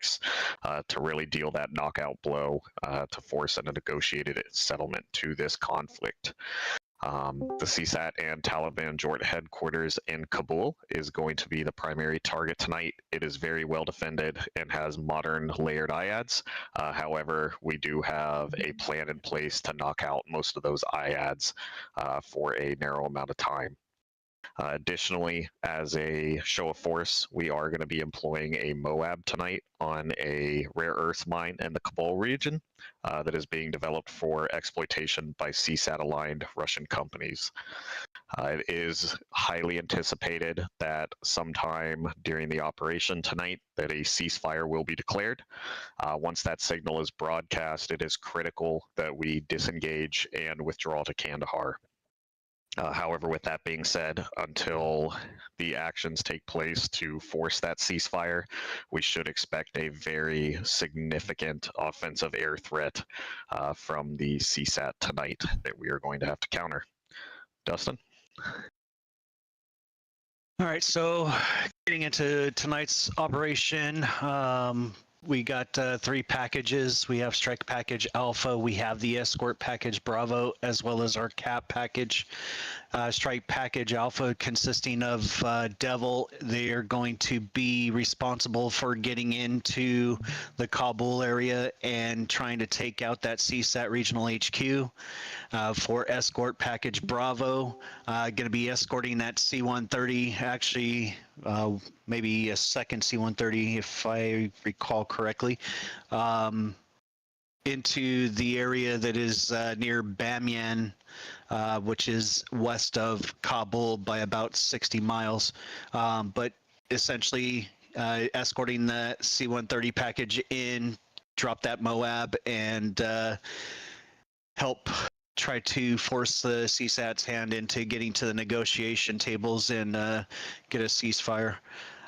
takes to really deal that knockout blow to force a negotiated settlement to this conflict. The CSAT and Taliban joint headquarters in Kabul is going to be the primary target tonight. It is very well defended and has modern layered IADs. However, we do have a plan in place to knock out most of those IADs for a narrow amount of time. Additionally, as a show of force, we are going to be employing a MOAB tonight on a rare earth mine in the Kabul region that is being developed for exploitation by CSAT-aligned Russian companies. It is highly anticipated that sometime during the operation tonight that a ceasefire will be declared. Once that signal is broadcast, it is critical that we disengage and withdraw to Kandahar. However, with that being said, until the actions take place to force that ceasefire, we should expect a very significant offensive air threat from the CSAT tonight that we are going to have to counter. Dustin? All right, so getting into tonight's operation, we got 3 packages. We have Strike Package Alpha, we have the Escort Package Bravo, as well as our CAP package. Strike Package Alpha consisting of Devil. They are going to be responsible for getting into the Kabul area and trying to take out that CSAT regional HQ. For Escort Package Bravo, going to be escorting that C-130, actually maybe a second C-130 if I recall correctly, into the area that is near Bamyan, which is west of Kabul by about 60 miles. But essentially escorting the C-130 package in, drop that MOAB, and help try to force the CSAT's hand into getting to the negotiation tables and get a ceasefire.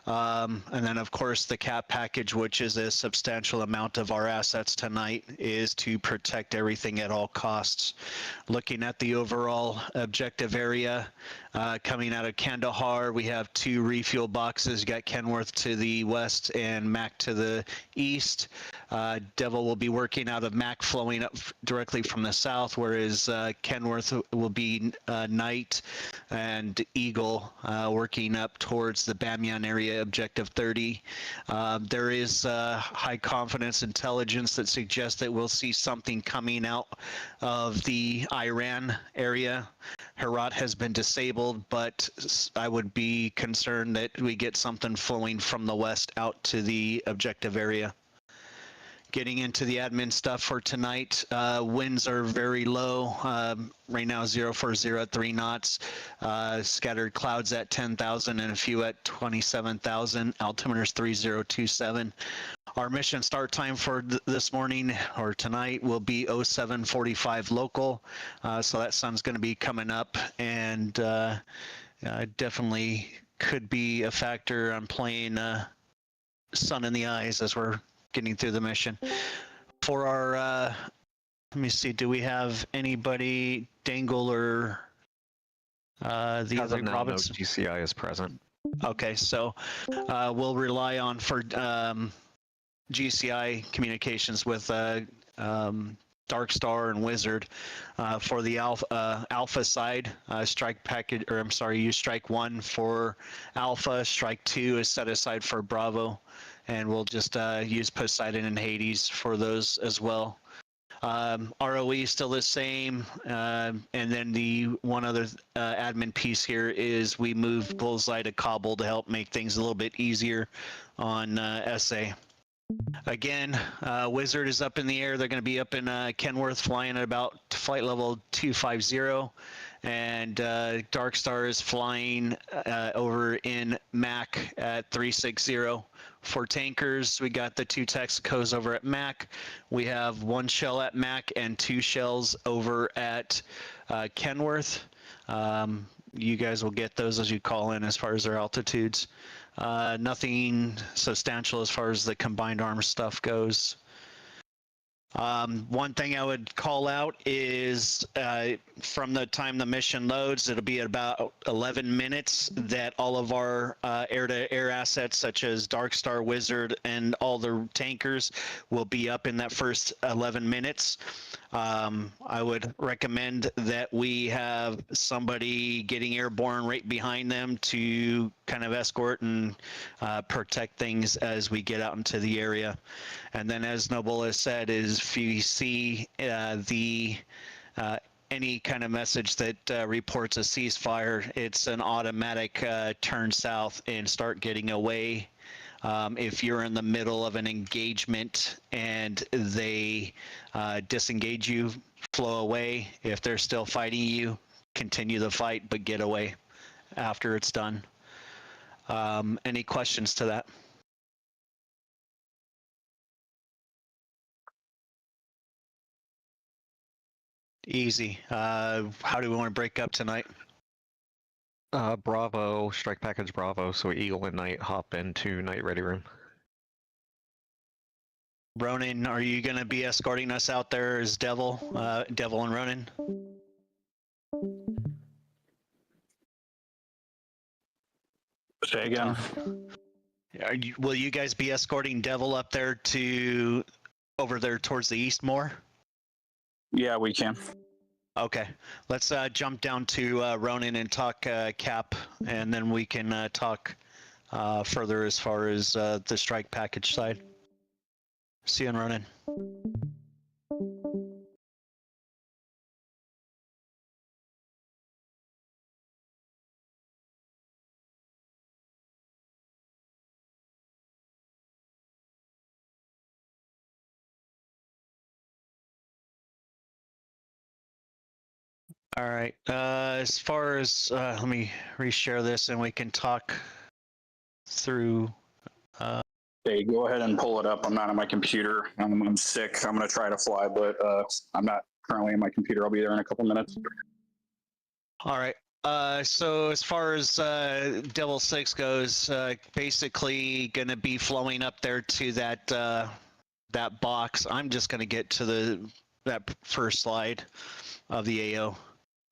And then, of course, the CAP package, which is a substantial amount of our assets tonight, is to protect everything at all costs. Looking at the overall objective area, coming out of Kandahar, we have 2 refuel boxes. You got Kenworth to the west and Mac to the east. Devil will be working out of Mac, flowing up directly from the south, whereas Kenworth will be Knight and Eagle working up towards the Bamyan area, objective 30. There is high confidence intelligence that suggests that we'll see something coming out of the Iran area. Herat has been disabled, but I would be concerned that we get something flowing from the west out to the objective area. Getting into the admin stuff for tonight, winds are very low. Right now 040 at 3 knots. Scattered clouds at 10,000 and a few at 27,000. Altimeter's 3027. Our mission start time for this morning or tonight will be 0745 local. So that sun's going to be coming up, and definitely could be a factor on playing sun in the eyes as we're getting through the mission. For our, let me see, do we have anybody, Dangle or the other province? No GCI is present. Okay, so we'll rely on for GCI communications with Dark Star and Wizard. For the Alpha side, strike package, or I'm sorry, use Strike 1 for Alpha. Strike 2 is set aside for Bravo, and we'll just use Poseidon and Hades for those as well. ROE is still the same, and then the one other admin piece here is we moved Bullseye to Kabul to help make things a little bit easier on SA. Again, Wizard is up in the air. They're going to be up in Kenworth, flying at about flight level 250, and Dark Star is flying over in Mac at 360. For tankers, we got the 2 Texacos over at Mac. We have 1 shell at Mac and 2 shells over at Kenworth. You guys will get those as you call in as far as their altitudes. Nothing substantial as far as the combined arms stuff goes. One thing I would call out is from the time the mission loads, it'll be about 11 minutes that all of our air-to-air assets, such as Dark Star Wizard and all the tankers, will be up in that first 11 minutes. I would recommend that we have somebody getting airborne right behind them to kind of escort and protect things as we get out into the area. And then, as Noble has said, is if you see any kind of message that reports a ceasefire, it's an automatic turn south and start getting away. If you're in the middle of an engagement and they disengage you, flow away. If they're still fighting you, continue the fight, but get away after it's done. Any questions to that? Easy. How do we want to break up tonight? Bravo, strike package Bravo, so Eagle and Knight hop into Knight ready room. Ronan, are you going to be escorting us out there as Devil and Ronan? Say again. Will you guys be escorting Devil up there to over there towards the east more? Yeah, we can. Okay, let's jump down to Ronan and talk Cap, and then we can talk further as far as the strike package side. See you in Ronan. All right. As far as let me reshare this, and we can talk through. Hey, go ahead and pull it up. I'm not on my computer. I'm sick. I'm gonna try to fly, but I'm not currently on my computer. I'll be there in a couple minutes. All right. So as far as Devil 6 goes, basically going to be flowing up there to that that box. I'm just going to get to that first slide of the AO.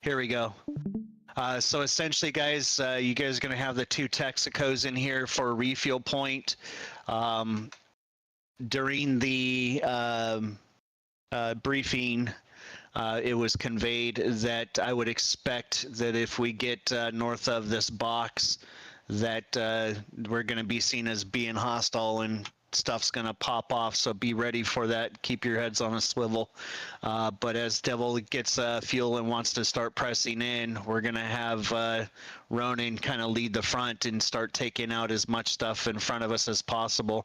Here we go. So essentially, guys, you guys are going to have the 2 Texacos in here for a refuel point. During the briefing, it was conveyed that I would expect that if we get north of this box, that we're going to be seen as being hostile and stuff's going to pop off. So be ready for that. Keep your heads on a swivel. But as Devil gets fuel and wants to start pressing in, we're going to have Ronan kind of lead the front and start taking out as much stuff in front of us as possible.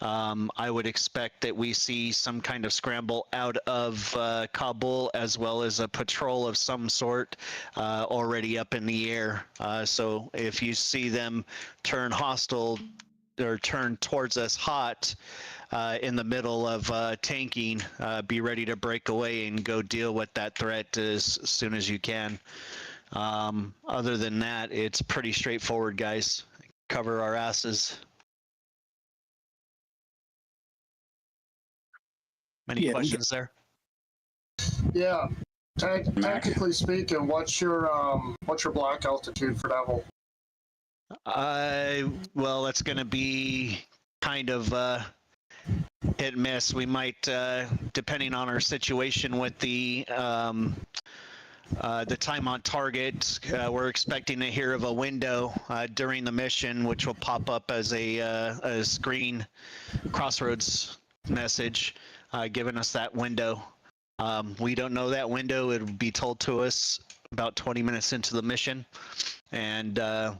I would expect that we see some kind of scramble out of Kabul, as well as a patrol of some sort already up in the air. So if you see them turn hostile or turn towards us hot in the middle of tanking, be ready to break away and go deal with that threat as soon as you can. Other than that, it's pretty straightforward, guys. Cover our asses. Any questions there? Yeah. Tactically speaking, what's your block altitude for Devil? Well, that's going to be kind of hit and miss. We might, depending on our situation with the time on target, we're expecting to hear of a window during the mission, which will pop up as a screen crossroads message, giving us that window. We don't know that window. It'll be told to us about 20 minutes into the mission, and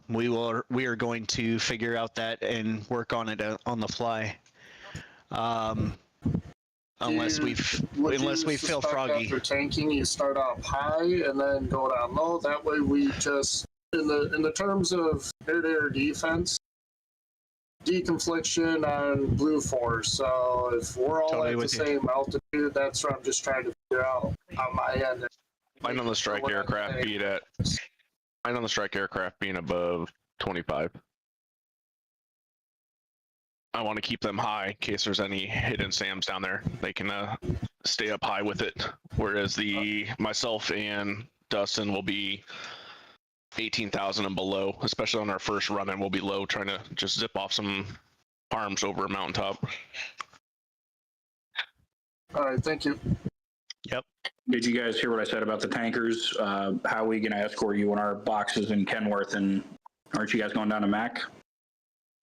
we are going to figure out that and work on it on the fly. Unless we feel froggy. After tanking, you start up high and then go down low. That way, we just in the terms of air-to-air defense, deconfliction on Blue Force. So if we're all Totally at the with you. same altitude, that's what I'm just trying to figure out on my end. Mine on the strike aircraft being above 25. I want to keep them high in case there's any hidden SAMs down there. They can stay up high with it. Whereas myself and Dustin will be 18,000 and below, especially on our first run, and we'll be low, trying to just zip off some arms over a mountaintop. All right, thank you. Yep. Did you guys hear what I said about the tankers? How are we going to escort you in our boxes in Kenworth? And aren't you guys going down to Mac?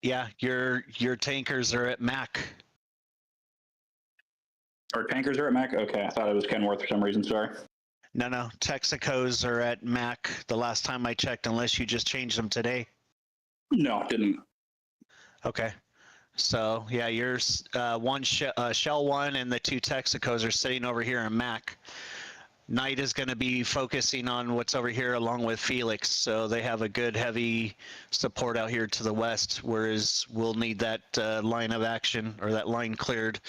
Yeah, your tankers are at Mac. Our tankers are at Mac? Okay, I thought it was Kenworth for some reason, sorry. No, Texacos are at Mac the last time I checked, unless you just changed them today. No, didn't. Okay. So, yeah, yours, Shell 1 and the 2 Texacos are sitting over here in Mac. Knight is going to be focusing on what's over here along with Felix, so they have a good heavy support out here to the west, whereas we'll need that line of action, or that line cleared,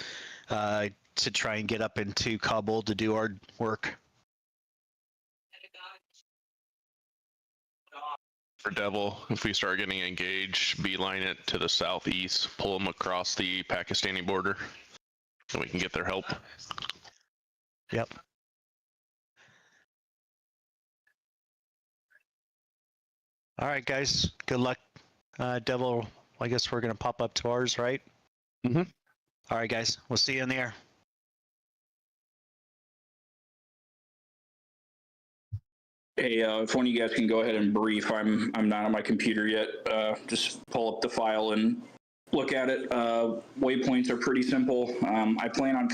to try and get up into Kabul to do our work. For Devil, if we start getting engaged, beeline it to the southeast, pull them across the Pakistani border, so we can get their help. Yep. All right, guys. Good luck. Devil, I guess we're going to pop up to ours, right? Mm-hmm. All right, guys. We'll see you in the air. Hey, if one of you guys can go ahead and brief, I'm not on my computer yet. Just pull up the file and look at it. Waypoints are pretty simple. I plan on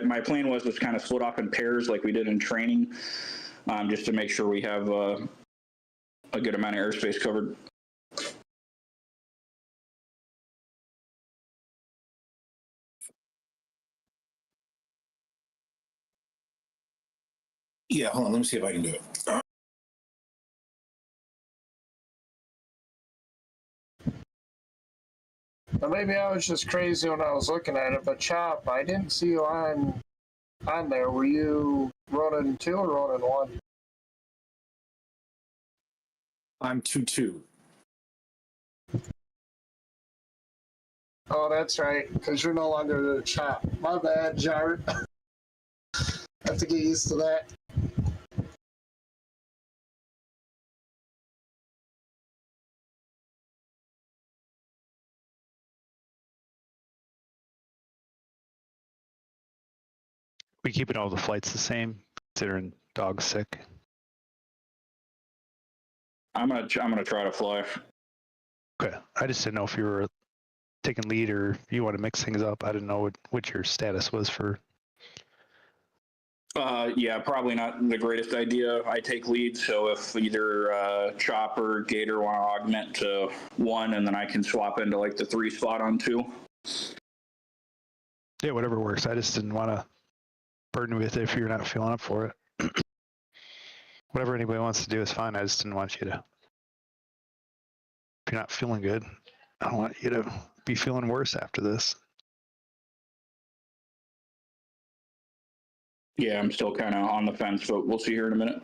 my plan was kind of split off in pairs like we did in training, just to make sure we have a good amount of airspace covered. Yeah, hold on. Let me see if I can do it. Or maybe I was just crazy when I was looking at it, but Chop, I didn't see you on there. Were you running 2 or running 1? I'm 2-2. Oh, that's right, because you're no longer the Chop. My bad, Jared. Have to get used to that. We keeping all the flights the same, considering dog's sick. I'm gonna try to fly. Okay, I just didn't know if you were taking lead or if you want to mix things up. I didn't know what your status was for. Yeah, probably not the greatest idea. I take lead, so if either Chop or Gator want to augment to 1, and then I can swap into like the 3 spot on 2. Yeah, whatever works. I just didn't want to burden you with it if you're not feeling up for it. Whatever anybody wants to do is fine. I just didn't want you to. If you're not feeling good, I don't want you to be feeling worse after this. Yeah, I'm still kind of on the fence, but we'll see here in a minute.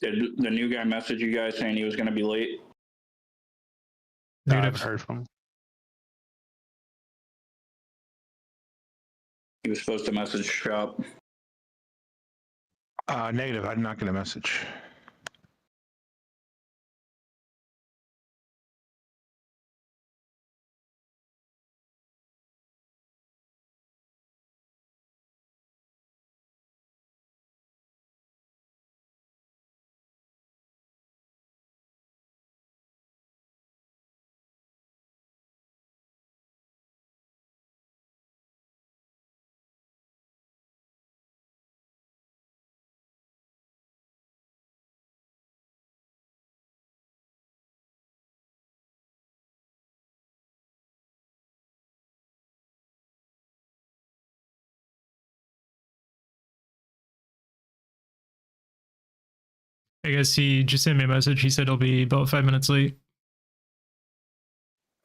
Did the new guy message you guys saying he was going to be late? No, I haven't heard from him. He was supposed to message Shop. Negative. I'm not going to message. I guess he just sent me a message. He said he'll be about 5 minutes late.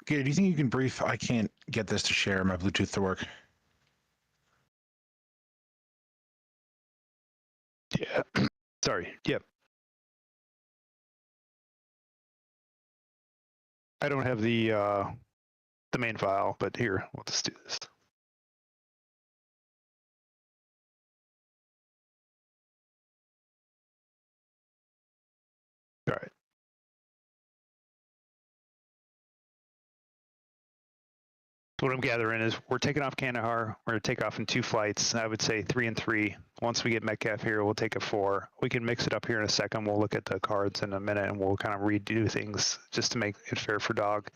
Okay, do you think you can brief? I can't get this to share my Bluetooth to work. Yeah. Sorry. Yep. I don't have the main file, but here, we'll just do this. All right. So what I'm gathering is we're taking off Kandahar. We're going to take off in 2 flights. I would say 3 and 3. Once we get Metcalf here, we'll take a 4. We can mix it up here in a second. We'll look at the cards in a minute and we'll kind of redo things just to make it fair for Dog.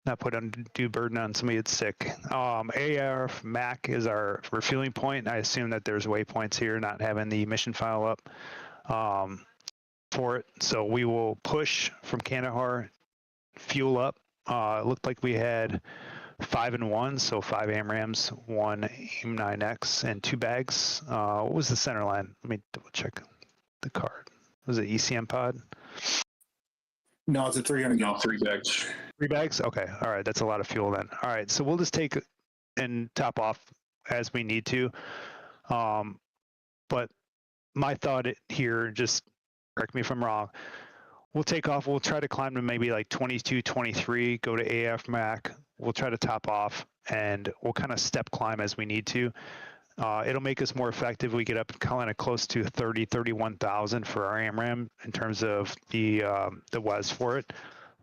Not put undue burden on somebody that's sick. ARF MAC is our refueling point. I assume that there's waypoints here, not having the mission file up for it. So we will push from Kandahar, fuel up. It looked like we had 5 and 1, so 5 AMRAMs, 1 AIM-9X, and 2 bags. What was the center line? Let me double check the card. Was it ECM pod? No, it's a 300. No, 3 bags. 3 bags? Okay. All right. That's a lot of fuel then. All right. So we'll just take and top off as we need to. But my thought here, just correct me if I'm wrong, we'll take off. We'll try to climb to maybe like 22, 23, go to AF MAC. We'll try to top off and we'll kind of step climb as we need to. It'll make us more effective. We get up kind of close to 30, 31,000 for our AMRAM in terms of the WES for it.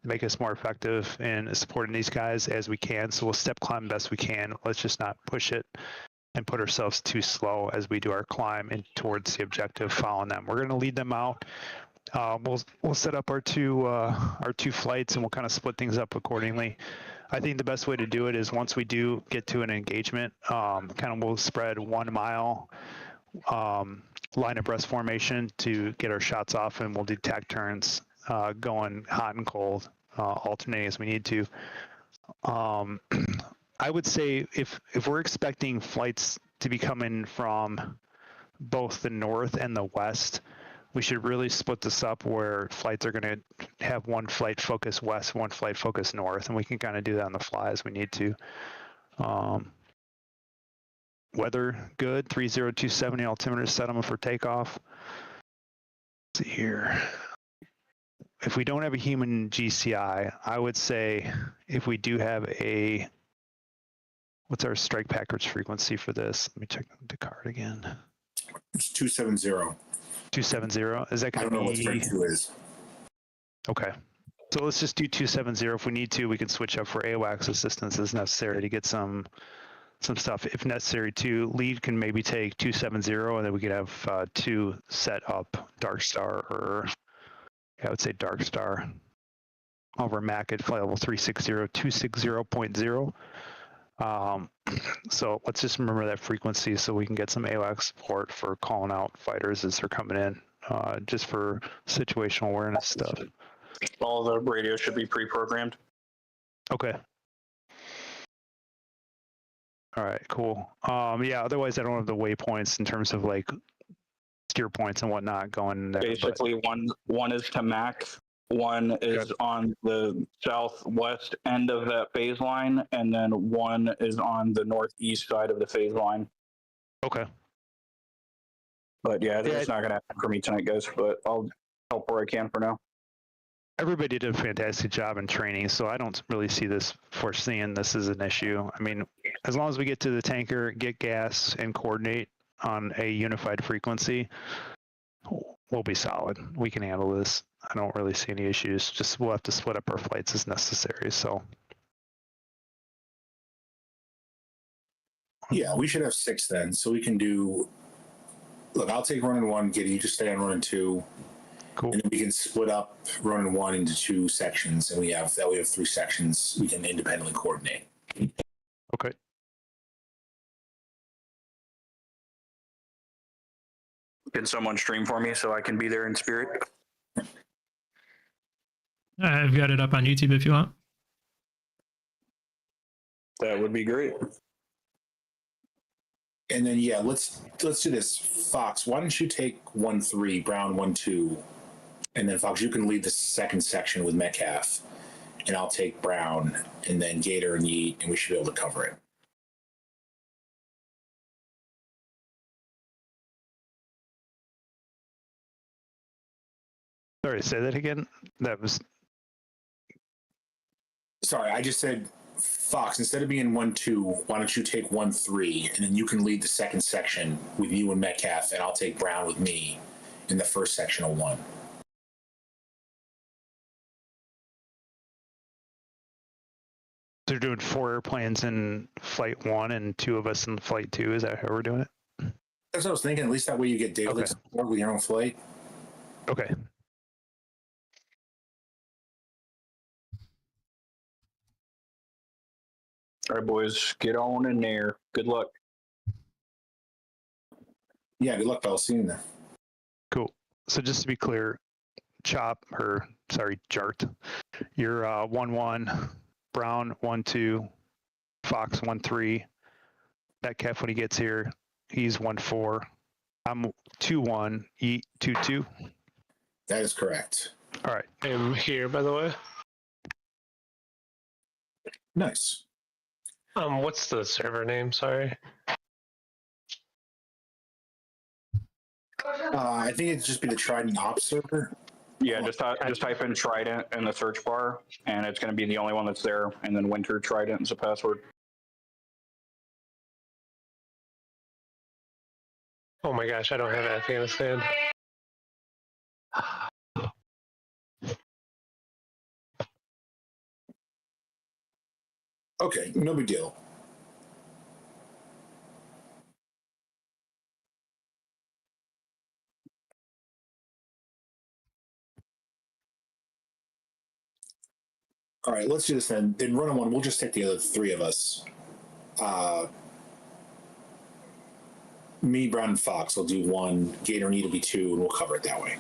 Make us more effective in supporting these guys as we can. So we'll step climb best we can. Let's just not push it and put ourselves too slow as we do our climb in towards the objective following them. We're going to lead them out. We'll set up our two flights and we'll kind of split things up accordingly. I think the best way to do it is once we do get to an engagement, kind of we'll spread 1 mile line abreast formation to get our shots off, and we'll do tack turns going hot and cold, alternating as we need to. I would say if we're expecting flights to be coming from both the north and the west, we should really split this up where flights are going to have 1 flight focus west, 1 flight focus north, and we can kind of do that on the fly as we need to. Weather good, 30270 altimeter settlement for takeoff. Let's see here. If we don't have a human GCI, I would say if we do have a, what's our strike package frequency for this? Let me check the card again. It's 270. 270. Is that I going don't know to what be? strike 2 is. Okay. So let's just do 270. If we need to, we can switch up for AWACS assistance as necessary to get some stuff. If necessary, too, lead can maybe take 270, and then we could have 2 set up Dark Star, or I would say Dark Star over MAC at flight level 360, 260.0. So let's just remember that frequency so we can get some AWACS support for calling out fighters as they're coming in, just for situational awareness stuff. All the radios should be pre-programmed. Okay. All right, cool. Yeah, otherwise I don't have the waypoints in terms of like steer points and whatnot going there. Basically, one is to MAC, 1 is on the southwest end of that phase line, and then 1 is on the northeast side of the phase line. Okay. But yeah, it's not going to happen for me tonight, guys, but I'll help where I can for now. Everybody did a fantastic job in training, so I don't really see this foreseeing this is an issue. I mean, as long as we get to the tanker, get gas, and coordinate on a unified frequency, we'll be solid. We can handle this. I don't really see any issues. Just we'll have to split up our flights as necessary. So Yeah, we should have 6 then, so we can do. Look, I'll take running 1. Get you to stay on running 2. cool. And then we can split up running 1 into 2 sections, and we have 3 sections we can independently coordinate. Okay. Can someone stream for me so I can be there in spirit? I've got it up on YouTube if you want. That would be great. And then yeah, let's do this. Fox, why don't you take 1-3, Brown 1-2, and then Fox, you can lead the second section with Metcalf, and I'll take Brown, and then Gator and Yeet, and we should be able to cover it. Sorry, say that again. That was Sorry, I just said, Fox, instead of being 1-2, why don't you take 1-3, and then you can lead the second section with you and Metcalf, and I'll take Brown with me in the first section of 1. They're doing 4 airplanes in flight 1 and 2 of us in flight 2. Is that how we're doing it? That's what I was thinking. At least that way you get daily Okay. support with your own flight. Okay. All right, boys, get on in there. Good luck. Yeah, good luck, pal. See you in there. Cool. So just to be clear, Jart, you're 1-1, Brown 1-2, Fox 1-3. Metcalf when he gets here, he's 1-4. I'm 2-1, E 2-2. That is correct. All right. I'm here, by the way. Nice. What's the server name? Sorry. I think it'd just be the Trident Ops server. Yeah, just type in Trident in the search bar, and it's going to be the only one that's there. And then Winter Trident is the password. Oh my gosh, I don't have Afghanistan. Okay, no big deal. All right, let's do this then. In run on 1, we'll just take the other 3 of us. Me, Brown, and Fox will do 1. Gator need to be 2, and we'll cover it that way.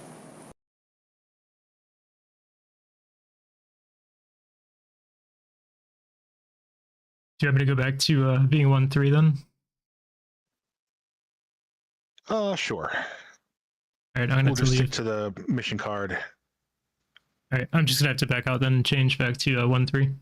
Do you want me to go back to being 1-3 then? Sure. All right, I'm gonna We'll have to just leave. stick to the mission card. All right, I'm just gonna have to back out then and change back to 1-3.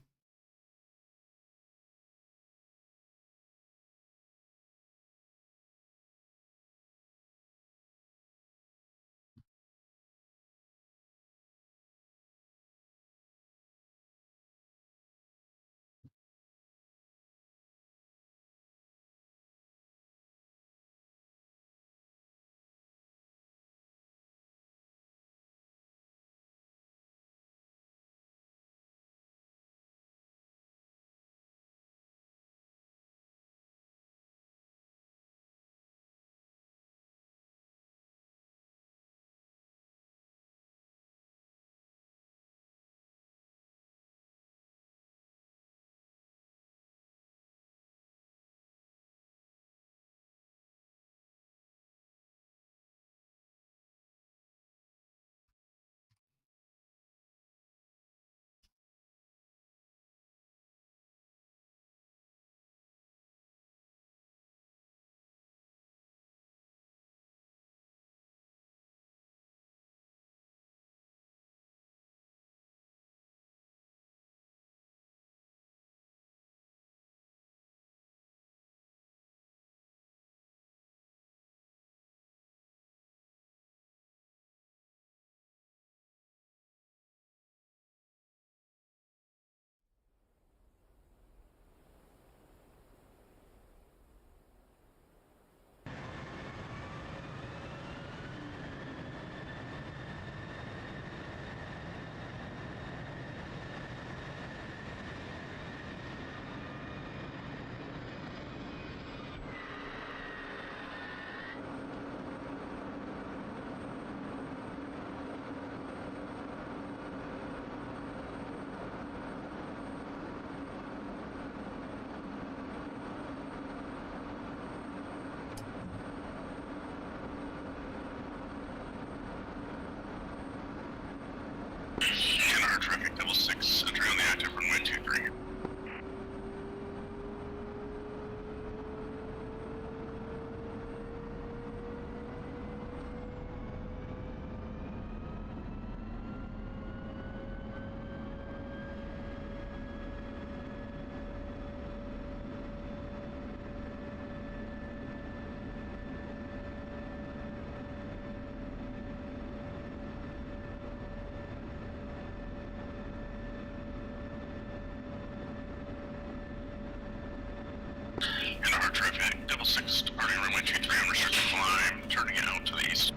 6, departing runway 23 on restricted climb, turning out to the east.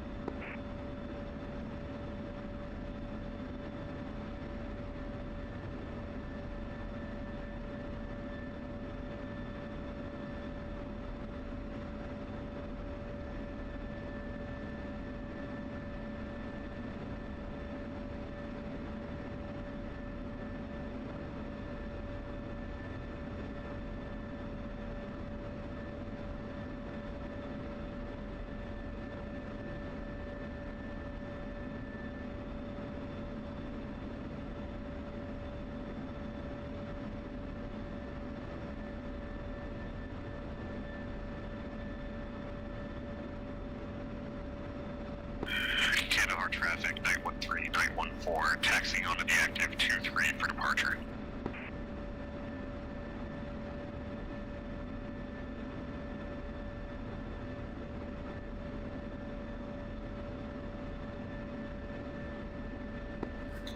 Kandahar traffic 913, 914, taxiing onto the active 23 for departure.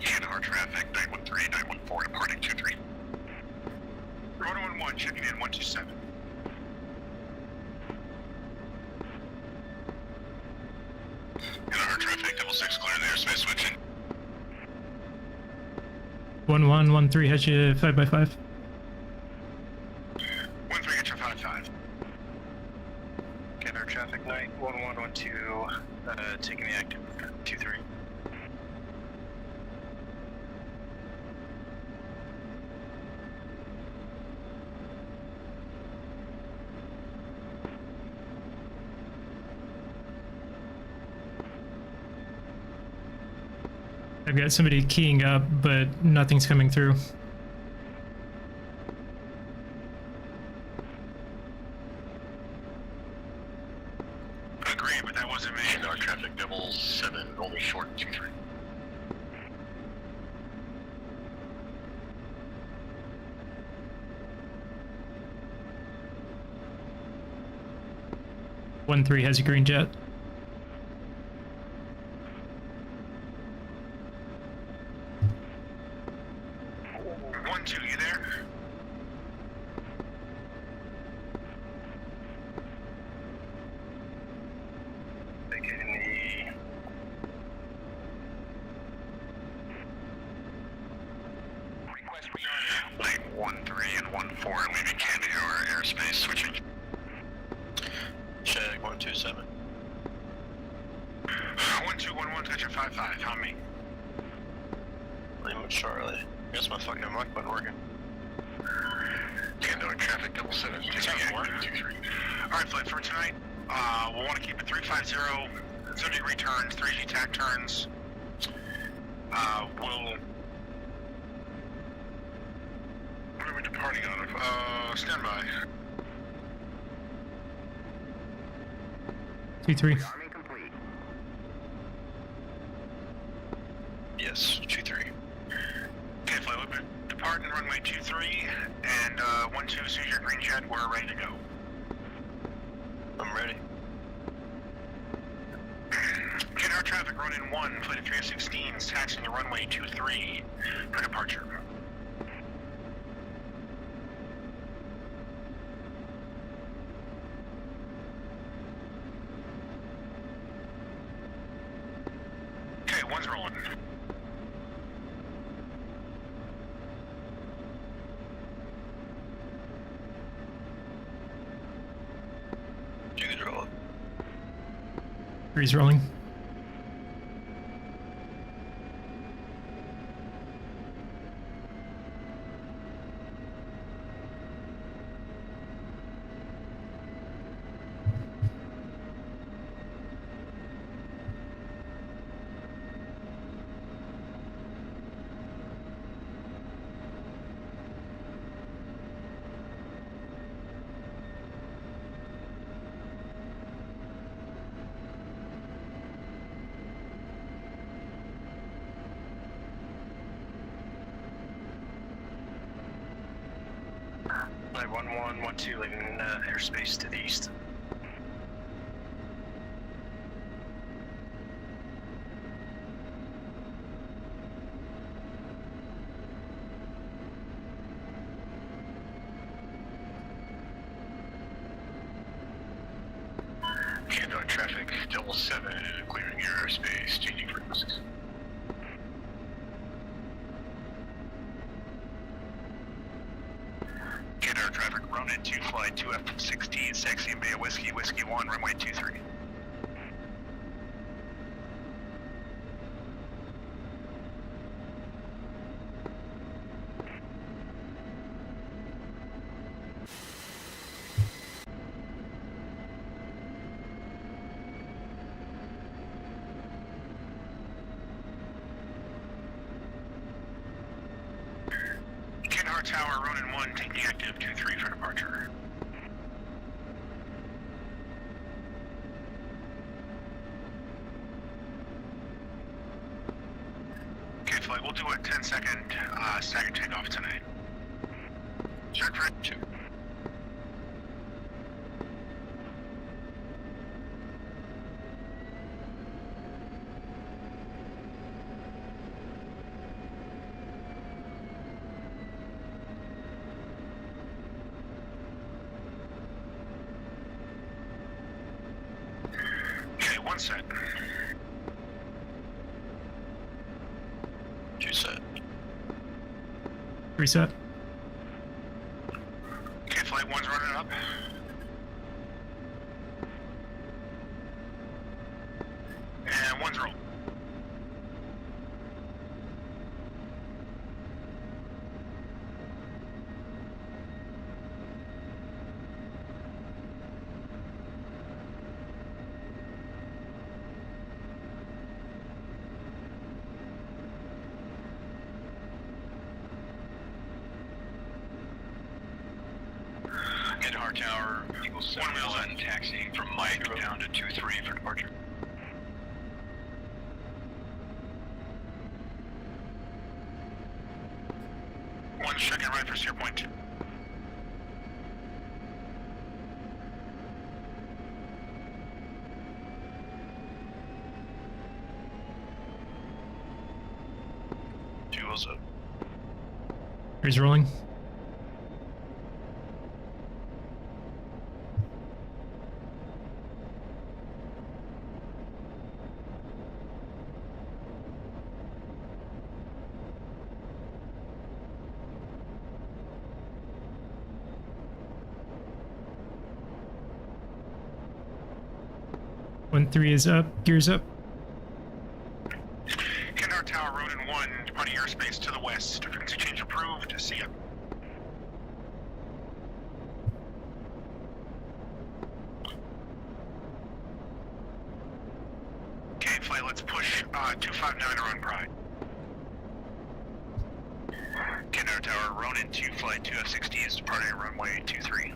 Kandahar traffic 913, 914, departing 23. Roto 11, checking in 127. Kandahar traffic 66, clear the airspace switching. 1113 has you 5x5. 13 get your 5-5. Kandahar traffic night 1112, taking the active 23. I've got somebody keying up, but nothing's coming through. Agree, but that wasn't me. Kandahar traffic 7, only short 23. One three has a green jet. You there? Taking the... Request beyond. Light 13 and 14, leaving Kandahar airspace, switching. Check 127. 1211, got your 5-5, on me. Lima Charlie. I guess my fucking mic wasn't working. Kandahar traffic 7, taking active 23. Alright, flight for tonight, we'll want to keep it 350, 0-degree turns, 3G tack turns. We'll... What are we departing out of? Stand by. 23. Arming complete. Yes, 23. Okay, flight we'll departing runway 23, and 12, as soon as your green jet, we're ready to go. I'm ready. Kandahar traffic running 1, flight of 316s, taxiing to runway 23 for departure. Okay, one's rolling. Three's rolling. Flight 1112, leaving airspace to the east. level 7, clearing your airspace, changing frequencies. Kidder traffic, Ronin 2, flight 2F16, Sexy Bay Whiskey, Whiskey 1, runway 23. Tower, Ronin 1, taking active 2-3 for departure. Okay, flight, we'll do a 10-second staggered takeoff tonight. Start for 2. One set. 2 set. 3 set. Okay, flight 1's running up. And 1's roll. Hard Tower, Eagle 7-1, taxiing from Mike down to 2-3 for departure. One checking right for steer point 2. Fuel's up. He's rolling. One 3 is up, gears up. Kendar Tower, Ronin 1, departing airspace to the west. Frequency change approved. See ya. Okay, flight, let's push 259 around Pride. Kendar Tower, Ronin 2, flight 2F60 is departing runway 23.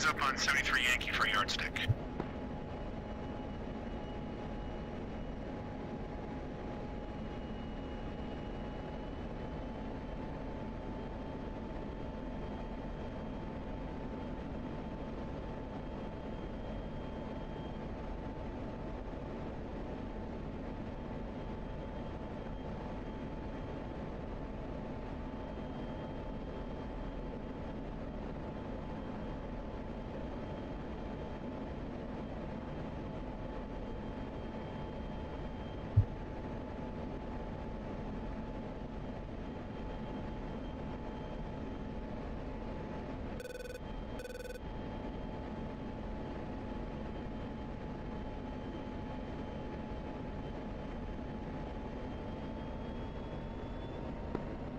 Up on 73 Yankee for yardstick.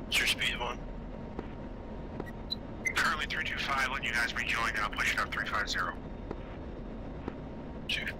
What's your speed, 1? Currently 325, letting you guys rejoin, and I'll push it up 350. 2.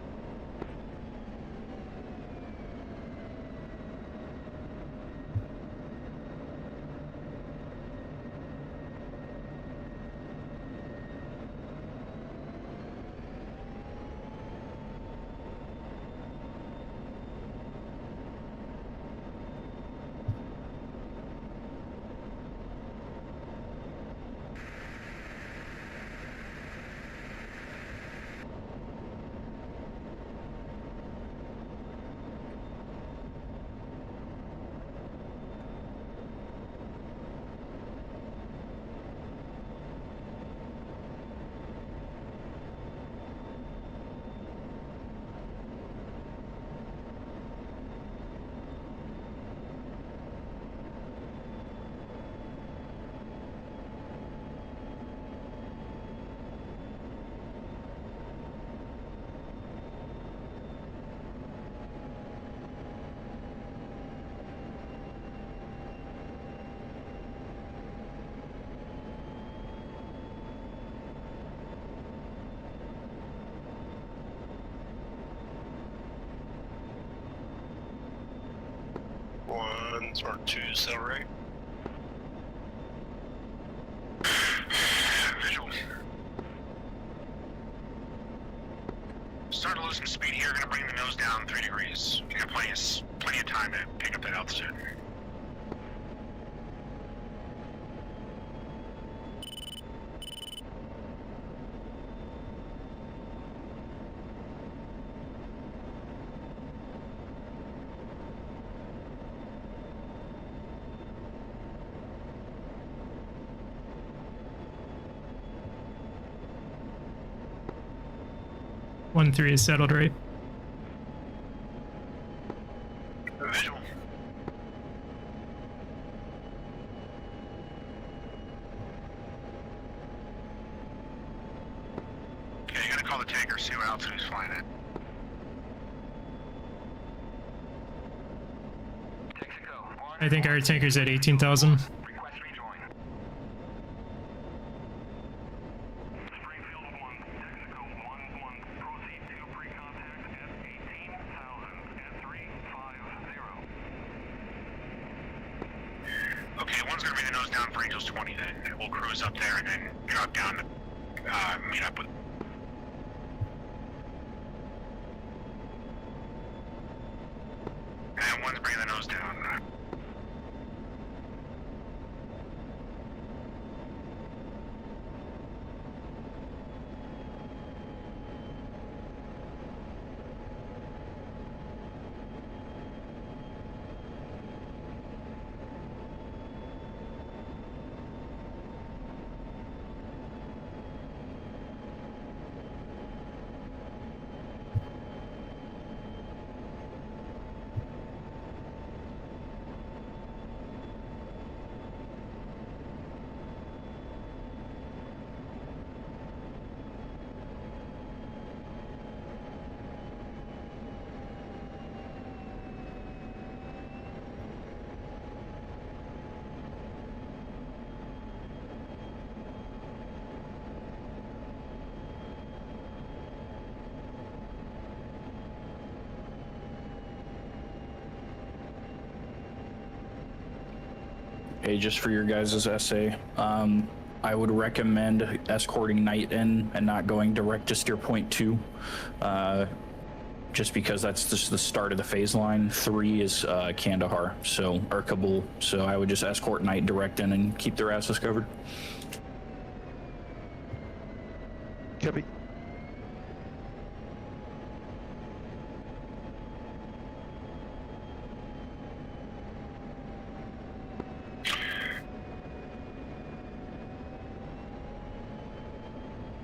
7s or 2s settle rate. Visual. Starting to lose some speed here. Gonna bring the nose down 3 degrees. You got plenty of time to pick up that altitude. One 3 is settled, right? Visual. Okay, you gotta call the tanker, see what altitude he's flying at. I think our tanker's at 18,000. Okay, one's gonna bring the nose down for Angels 20 then. We'll cruise up there and then drop down to meet up with. And one's bringing the nose down. Hey, just for your guys' essay, I would recommend escorting Knight in and not going direct to steer point 2, just because that's just the start of the phase line. 3 is Kandahar, or Kabul, so I would just escort Knight direct in and keep their asses covered. Copy.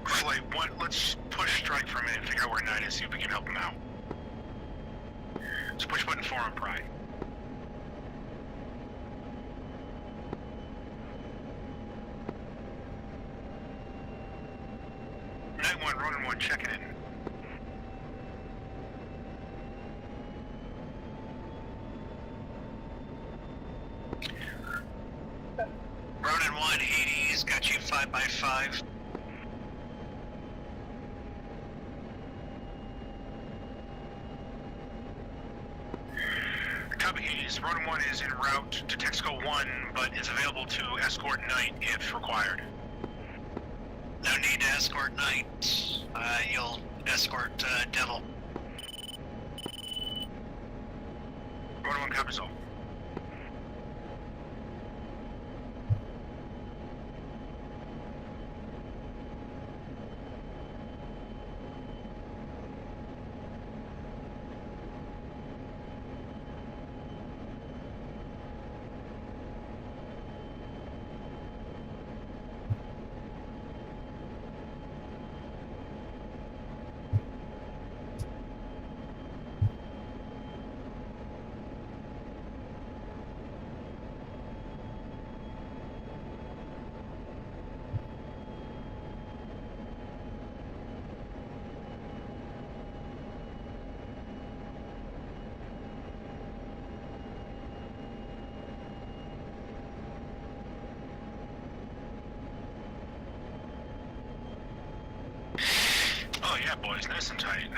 Flight 1, let's push strike for a minute and figure out where Knight is, see if we can help him out. Let's push button 4 on Pride. Knight 1, Ronin 1, checking in. Ronin 1, 80s, got you 5x5. Copy 80s, Ronin 1 is en route to Texaco 1, but is available to escort Knight if required. No need to escort Knight. You'll escort Devil. Ronin 1 copies all. Oh yeah, boys, nice and tight.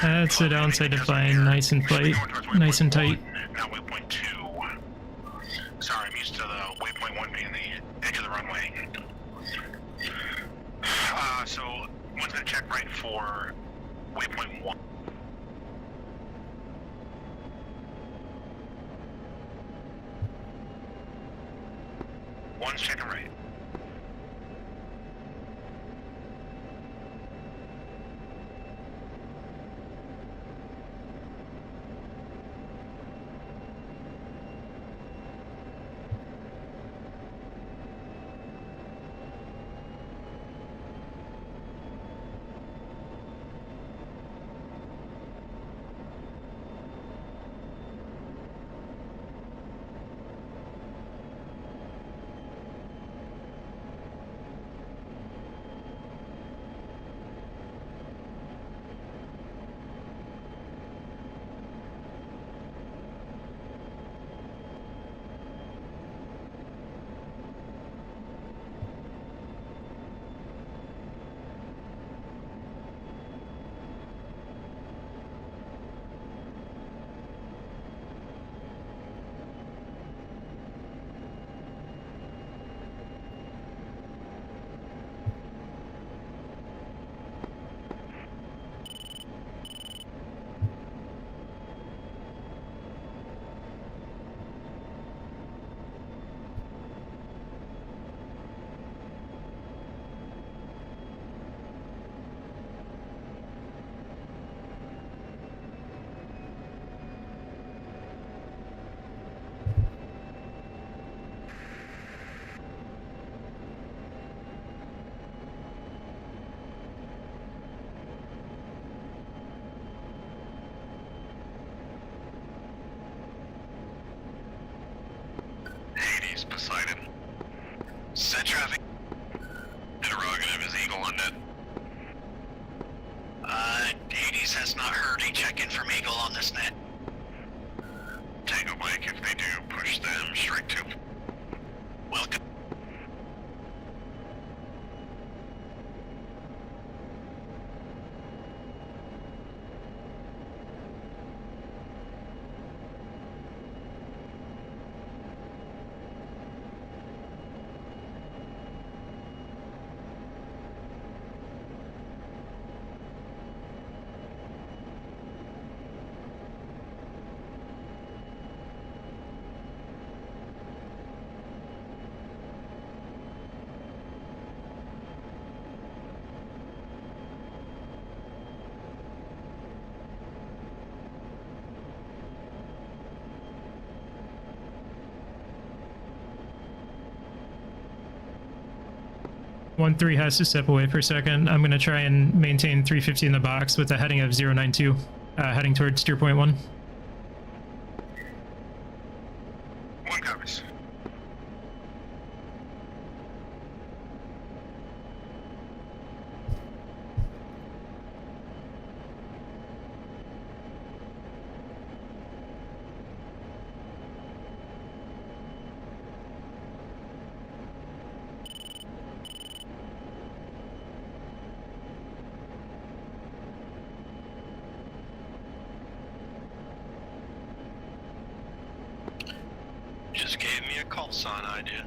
That's the downside of flying nice and tight. Nice and tight. Now waypoint 2. Sorry, I'm used to the waypoint 1 being the edge of the runway. So one's gonna check right for waypoint 1. One's checking right. Hades, Poseidon. Set traffic. Interrogative, is Eagle on net? Hades has not heard a check-in from Eagle on this net. Tango Mike, if they do, push them straight to. Welcome. One 3 has to step away for a second. I'm going to try and maintain 350 in the box with a heading of 092, heading towards steer point 1. One copies. Just gave me a call sign idea.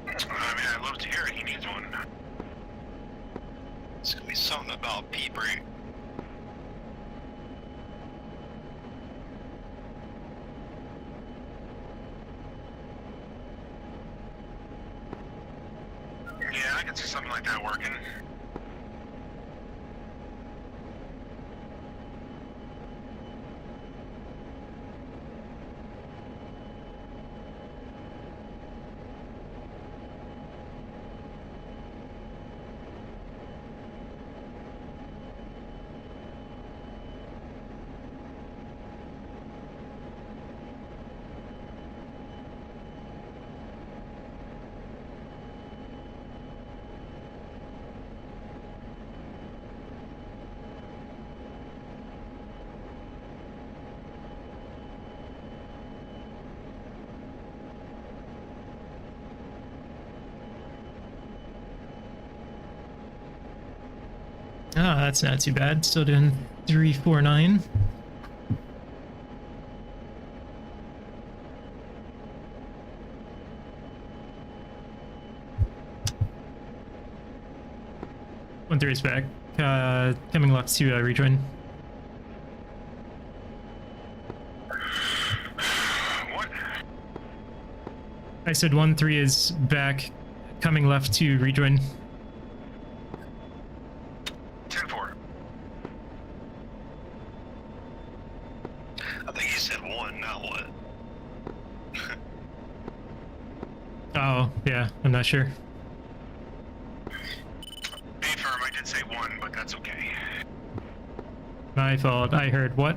I mean, I'd love to hear it. He needs one. It's gonna be something about P-Break. Yeah, I can see something like that working. Ah, that's not too bad. Still doing 349. One three is back. Coming left to rejoin. What? I said 1-3 is back, coming left to rejoin. 10-4. I think he said 1, not what? Oh, yeah, I'm not sure. Be firm, I did say 1, but that's okay. My fault. I heard what?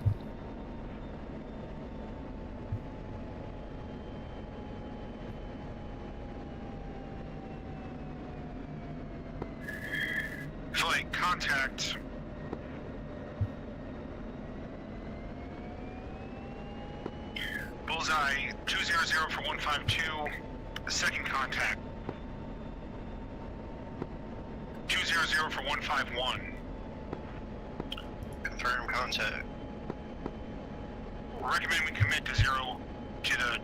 Flight contact. Bullseye 200 for 152. The second contact. 200 for 151. Confirm contact. Recommend we commit to 0 to the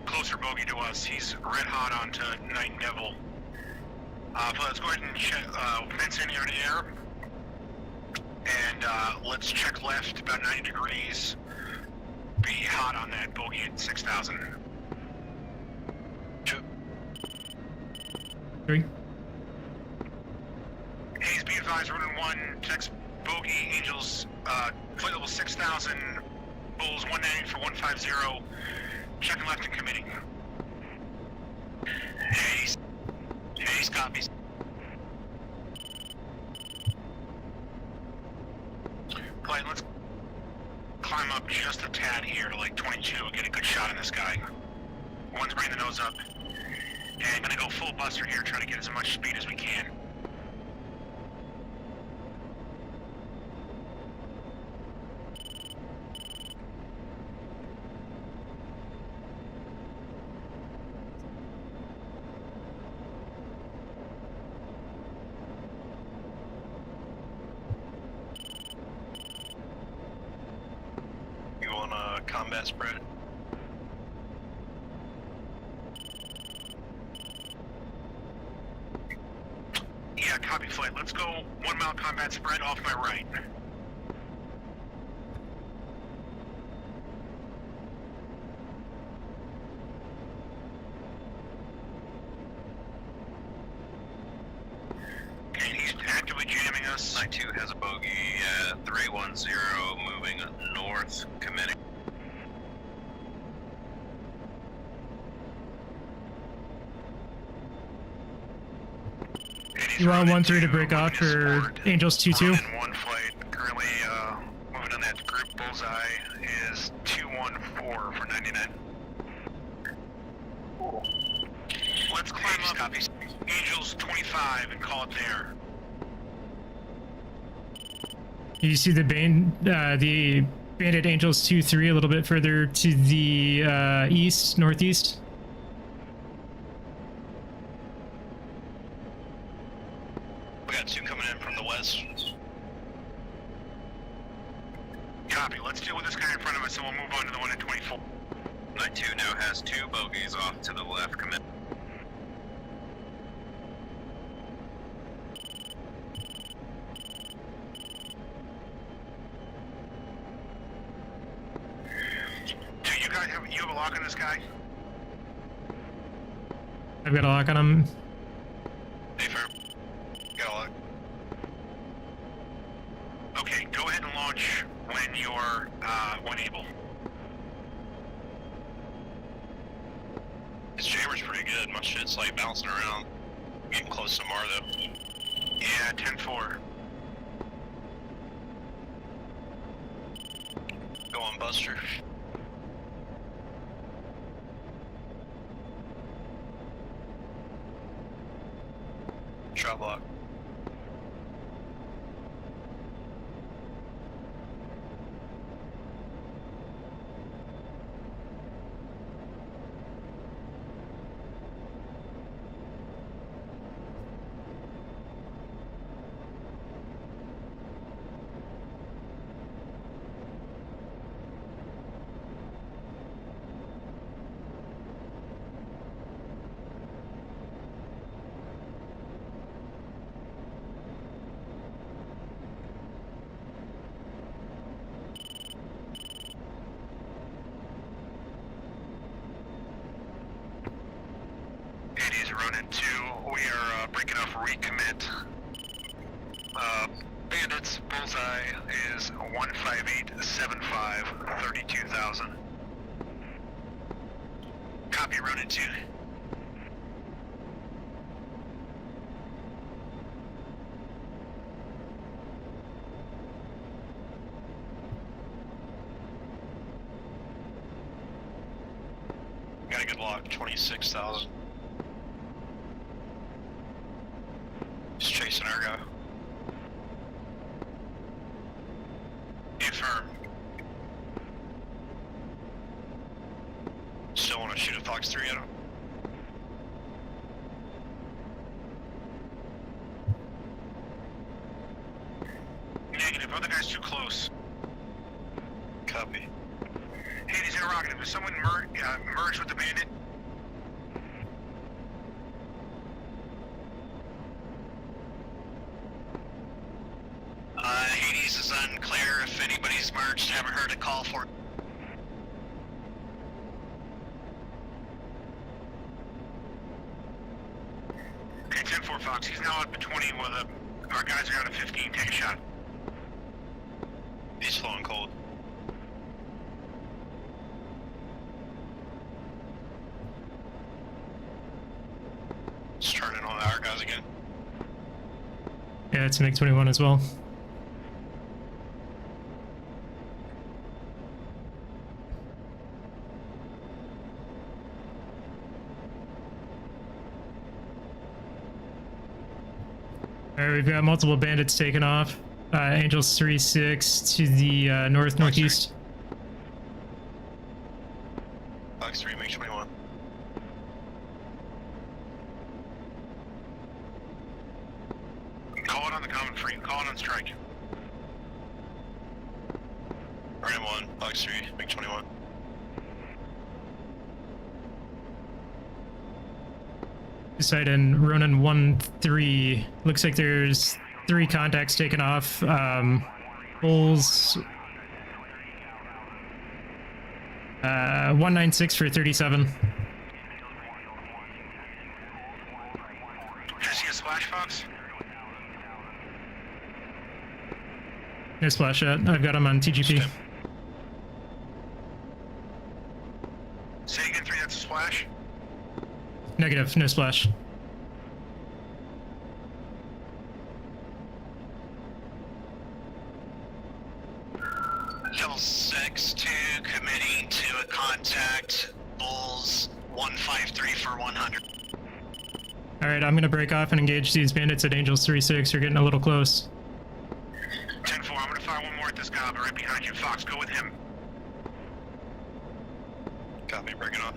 closer bogey to us. He's red hot onto Night and Devil. But let's go ahead and check, fence in the air. And let's check left about 90 degrees. Be hot on that bogey at 6,000. 2. 3. Hayes, be advised, running 1, text bogey, Angels, flight level 6,000, Bulls 190 for 150, checking left and committing. Hayes copies. Flight, let's climb up just a tad here to like 22 and get a good shot on this guy. One's bringing the nose up. And gonna go full buster here, try to get as much speed as we can. You want a combat spread? Yeah, copy flight. Let's go 1 mile combat spread off my right. Okay, he's actively jamming us. 92 has a bogey at 310, moving north, committing. You want 1-3 to break off for Angels 2-2? One flight. Currently moving on that group. Bullseye is 214 for 99. Let's climb up copies. Angels 25 and call it there. You see the Bandit Angels 2-3 a little bit further to the east, northeast? We got 2 coming in from the west. Copy. Let's deal with this guy in front of us, and we'll move on to the one at 24. 92 now has 2 bogeys off to the left. Commit. Do you guys have a lock on this guy? I've got a lock on him. Hey, firm. Got a lock. Okay, go ahead and launch when you're when able. This jammer's pretty good. My shit's like bouncing around. Getting close to Mar though. Yeah, 10-4. Go on, Buster. Drop lock. Ronin 2. We are breaking off recommit. Bandits, bullseye is 15875, 32,000. Copy, Ronin 2. Got a good log, 26,000. Just chasing our guy. Confirm. Still want to shoot a Fox 3 at him? Negative, other guy's too close. Copy. Hades interrogative, is someone merged with the bandit? Hades is unclear if anybody's merged. Haven't heard a call for it. Okay, 10-4 Fox. He's now up to 20 with our guys are down to 15. Take a shot. He's slow and cold. Just turning on our guys again. Yeah, it's MiG-21 as well. Alright, we've got multiple bandits taken off. Angels 3-6 to the north-northeast. Fox 3, MiG-21. Call it on the common free. Call it on strike. Ronin 1, Fox 3, MiG-21. Site in Ronin 1-3. Looks like there's 3 contacts taken off. Bulls 196 for 37. Did you see a splash, Fox? No splash yet. I've got him on TGP. Say again, 3, that's a splash? Negative, no splash. Level 6 to committing to a contact. Bulls 153 for 100. Alright, I'm gonna break off and engage these bandits at Angels 3-6. You're getting a little close. 10-4, I'm gonna fire one more at this guy. I'll be right behind you. Fox, go with him. Copy, breaking off.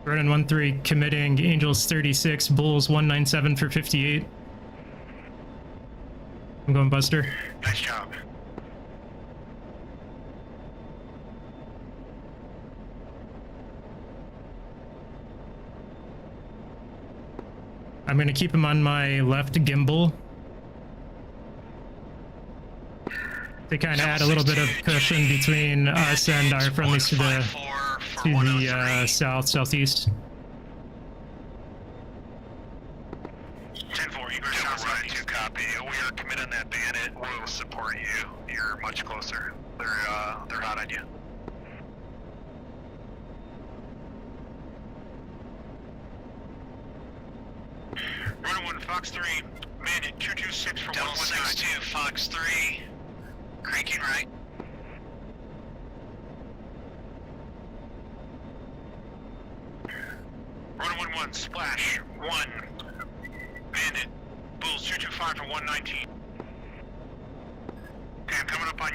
Ronin 1-3 committing Angels 36, Bulls 197 for 58. I'm going Buster. Nice job. I'm gonna keep him on my left gimbal. They kind of add a little bit of cushion between us and our friendlies to the southeast. 10-4, you guys are right to copy. We are committing that bandit. We'll support you. You're much closer. They're hot on you. Ronin 1, Fox 3, bandit 226 for 119. 62, Fox 3, cranking right. Ronin 1-1, splash 1, bandit, Bulls 225 for 119. Okay, I'm coming up on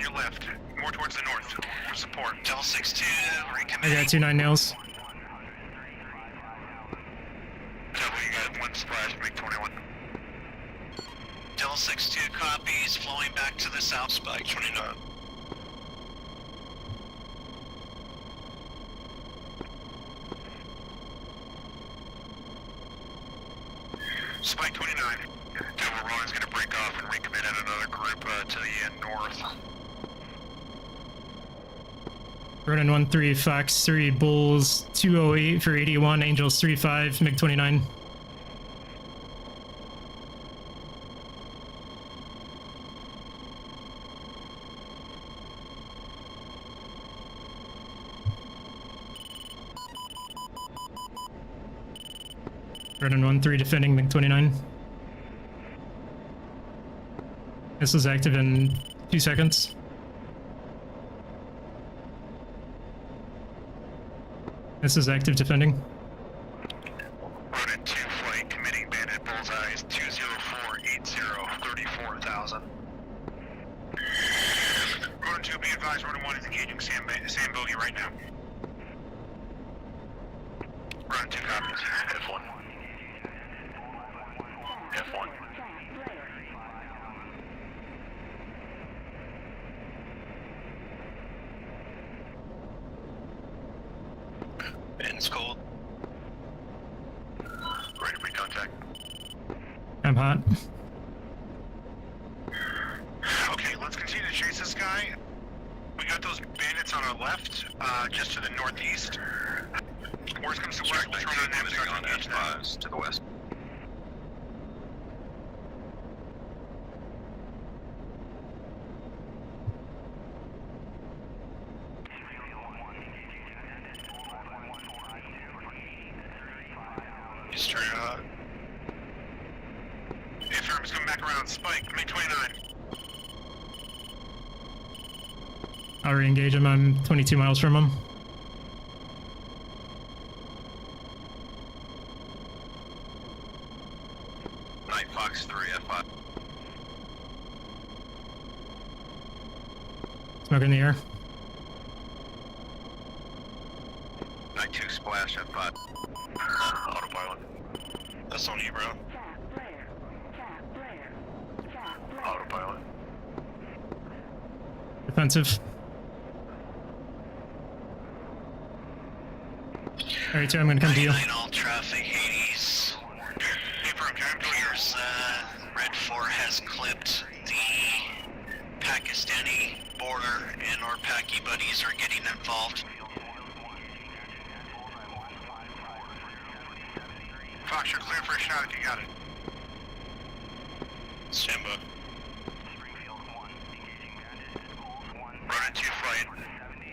your left, more towards the north for support. Delta 6-2, recommitting. I got 2-9 nails. Double, you got 1 splash, MiG-21. Delta 6-2 copies, flowing back to the south, Spike 29. Spike 29. Double Ronin's gonna break off and recommit at another group to the north. Ronin 1-3, Fox 3, Bulls 208 for 81, Angels 3-5, MiG-29. Ronin 1-3 defending MiG-29. This is active in 2 seconds. This is active defending. Ronin 2 flight committing bandit bullseyes 20480 34,000. Ronin 2 be advised, Ronin 1 is engaging Sam Bogey right now. Ronin 2 copies. F1. F1. Bandit's cold. Ready for contact. I'm hot. Okay, let's continue to chase this guy. We got those bandits on our left, just to the northeast. Worst comes to worst, we'll turn on them and start to engage them. To the west. Just turn it on. Affirm's coming back around. Spike, MiG-29. I'll re-engage him. I'm 22 miles from him. Night Fox 3, F5. Smoke in the air. Night 2 splash, F5. Autopilot. That's on you, bro. Autopilot. Defensive. Alright, so I'm gonna come to you. All traffic, Hades. Hey, bro, can I go Here's, Red 4 has clipped the Pakistani border, and our Paki buddies are getting involved. Fox, you're clear for a shot if you got it. Stand by. Ronin 2 flight.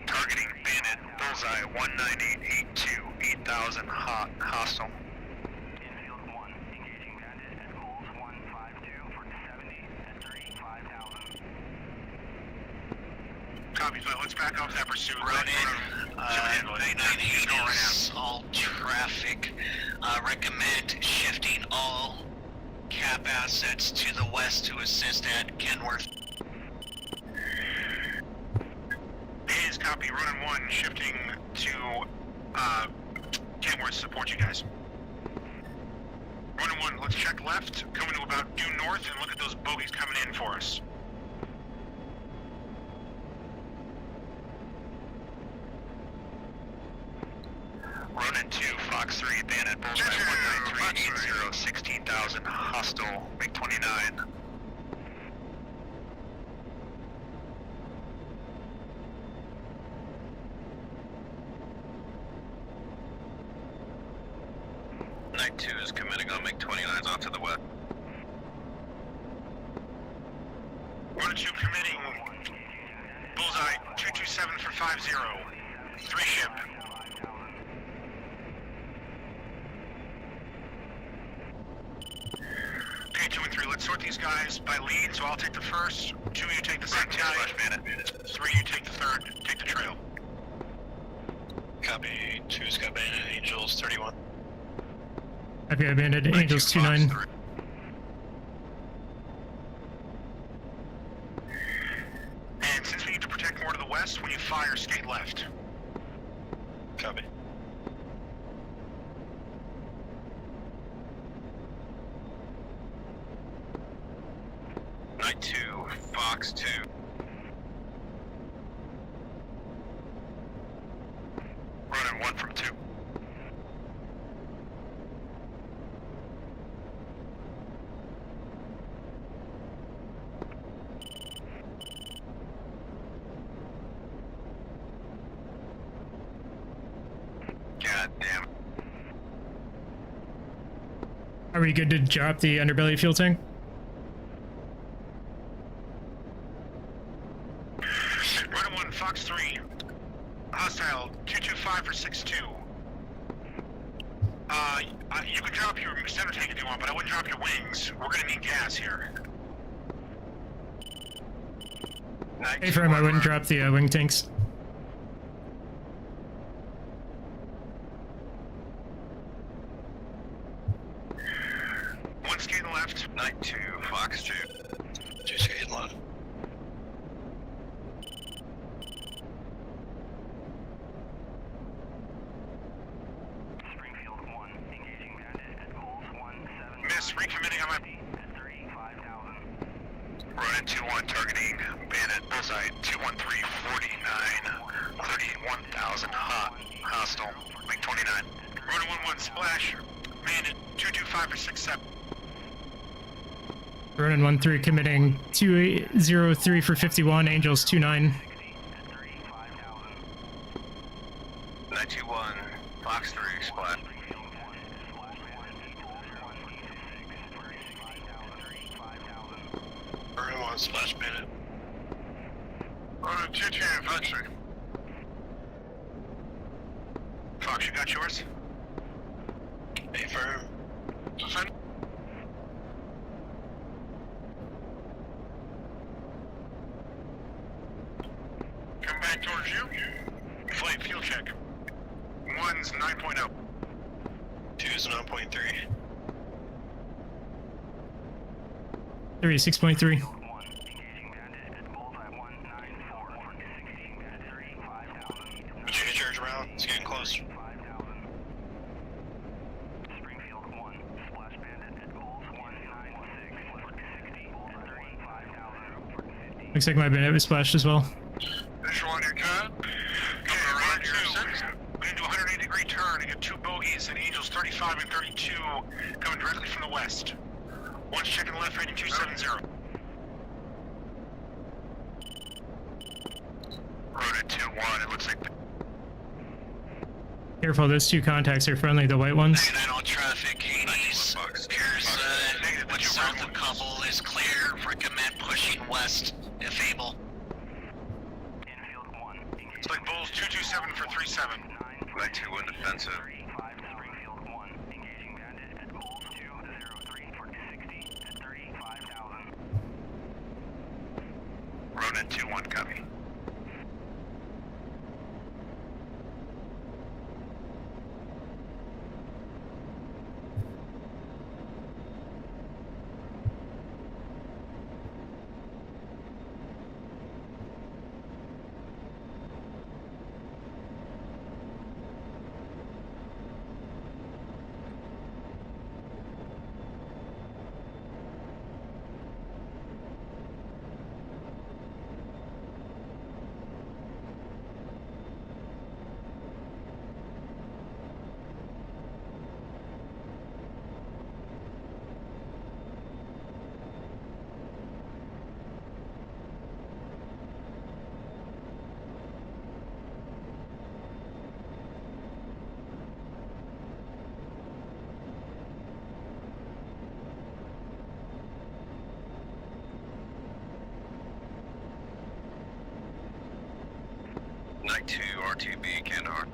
Targeting bandit bullseye 19882 8000 hot hostile. Copy, so let's back off that pursuit. Ronin, 998 is all traffic. Recommend shifting all cap assets to the west to assist at Kenworth. Is copy. Ronin 1 shifting to Kenworth to support you guys. Ronin 1, let's check left, coming to about due north, and look at those bogies coming in for us. Ronin 2, Fox 3, bandit bullseye 19380 16,000 hostile MiG-29. Night 2 is committing on MiG-29s off to the west. Ronin 2 committing bullseye 227 for 50. 3 ship. Okay, 2 and 3, let's sort these guys by lead, so I'll take the first, 2 you take the second guy, 3 you take the third, take the trail. Copy, 2's got bandit Angels 31. I've got bandit Angels 29. And since we need to protect more to the west, when you fire, skate left. Copy. Night 2, Fox 2. Running 1 from 2. Are we good to drop the underbelly fuel tank? Runner 1, Fox 3. Hostile, 225 for 6-2. You can drop your center tank if you want, but I wouldn't drop your wings. We're gonna need gas here. Hey, firm, I wouldn't drop the wing tanks. One skate left. Night 2, Fox 2. 2 skate left. Miss, recommitting on my... Running 2-1, targeting bandit bullseye 213, 49, 31,000 hostile, link 29. Runner 1-1, splash. Bandit, 225 for 6-7. Ronin 1-3 committing 203 for 51, Angels 2-9. 921, Fox 3, splat. Burn 1, splash bandit. Runner 2-2, Fox 3. Fox, you got yours? A firm. Defend. Come back towards you. Flight fuel check. 1's 9.0. 2's 9.3. 3, 6.3. Shooting charge around. It's getting close. Looks like my bandit was splashed as well. Visual on your cut. Okay, round 2. We're gonna do a 180-degree turn and get 2 bogeys and Angels 35 and 32 coming directly from the west. One's checking left, rating 270. Road 2-1, it looks like... Careful, those 2 contacts are friendly, the white ones. Negative all traffic, Hades. Here's what's south of Kabul is clear. Recommend pushing west if able. It's like Bulls 227 for 37. Night 2-1 defensive. Ronin 2-1, copy. Night 2, RTB, Kandahar.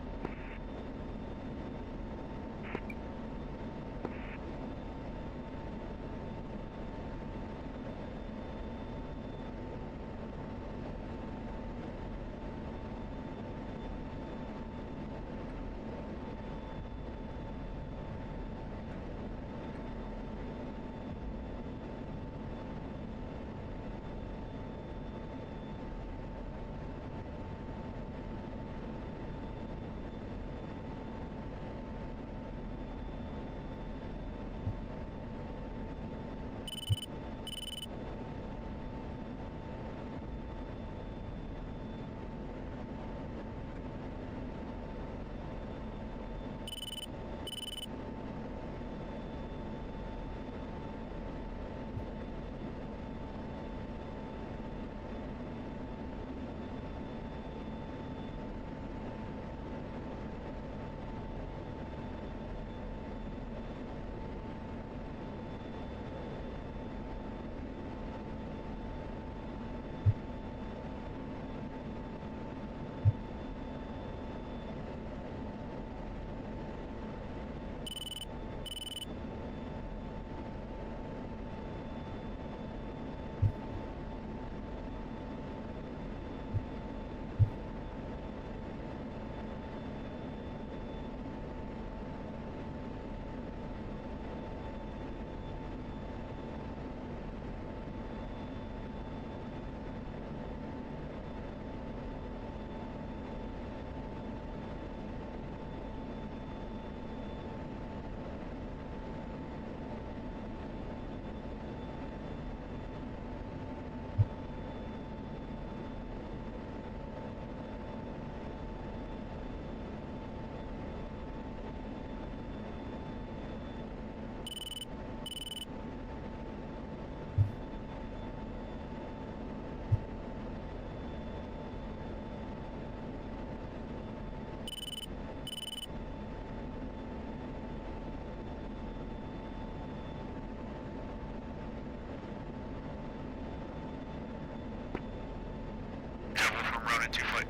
routed 2 foot.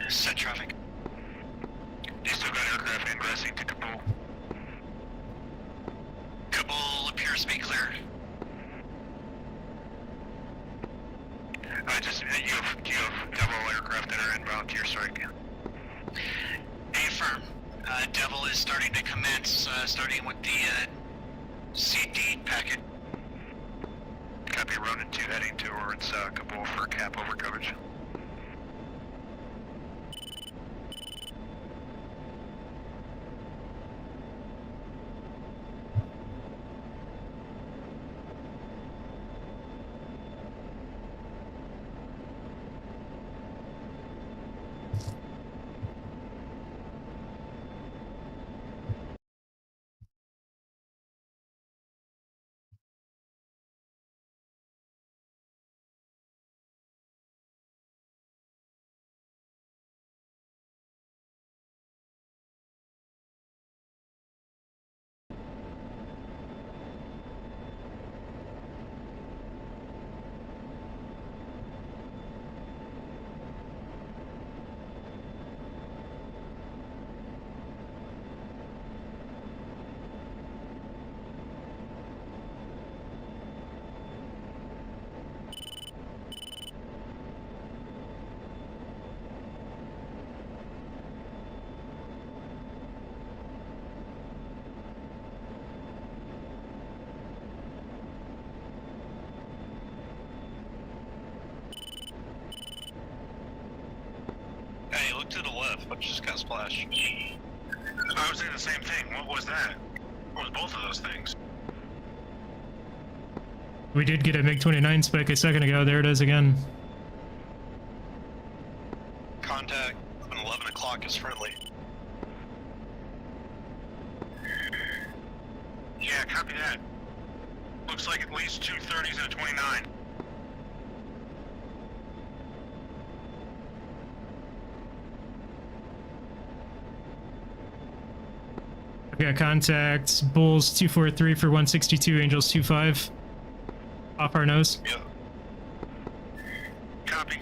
Set traffic. They still got aircraft ingressing to Kabul. Kabul appears to be clear. You have Devil aircraft that are inbound to your strike. Affirm. Devil is starting to commence, starting with the CD packet. Copy, routed 2 heading towards Kabul for cap over coverage. Hey, look to the left. What just got splashed? I was saying the same thing. What was that? What was both of those things? We did get a MiG-29 spec a second ago. There it is again. Contact on 11 o'clock is friendly. Yeah, copy that. Looks like at least 2 30s and a 29. I've got contact. Bulls 243 for 162, Angels 25. Off our nose. Yep. Copy.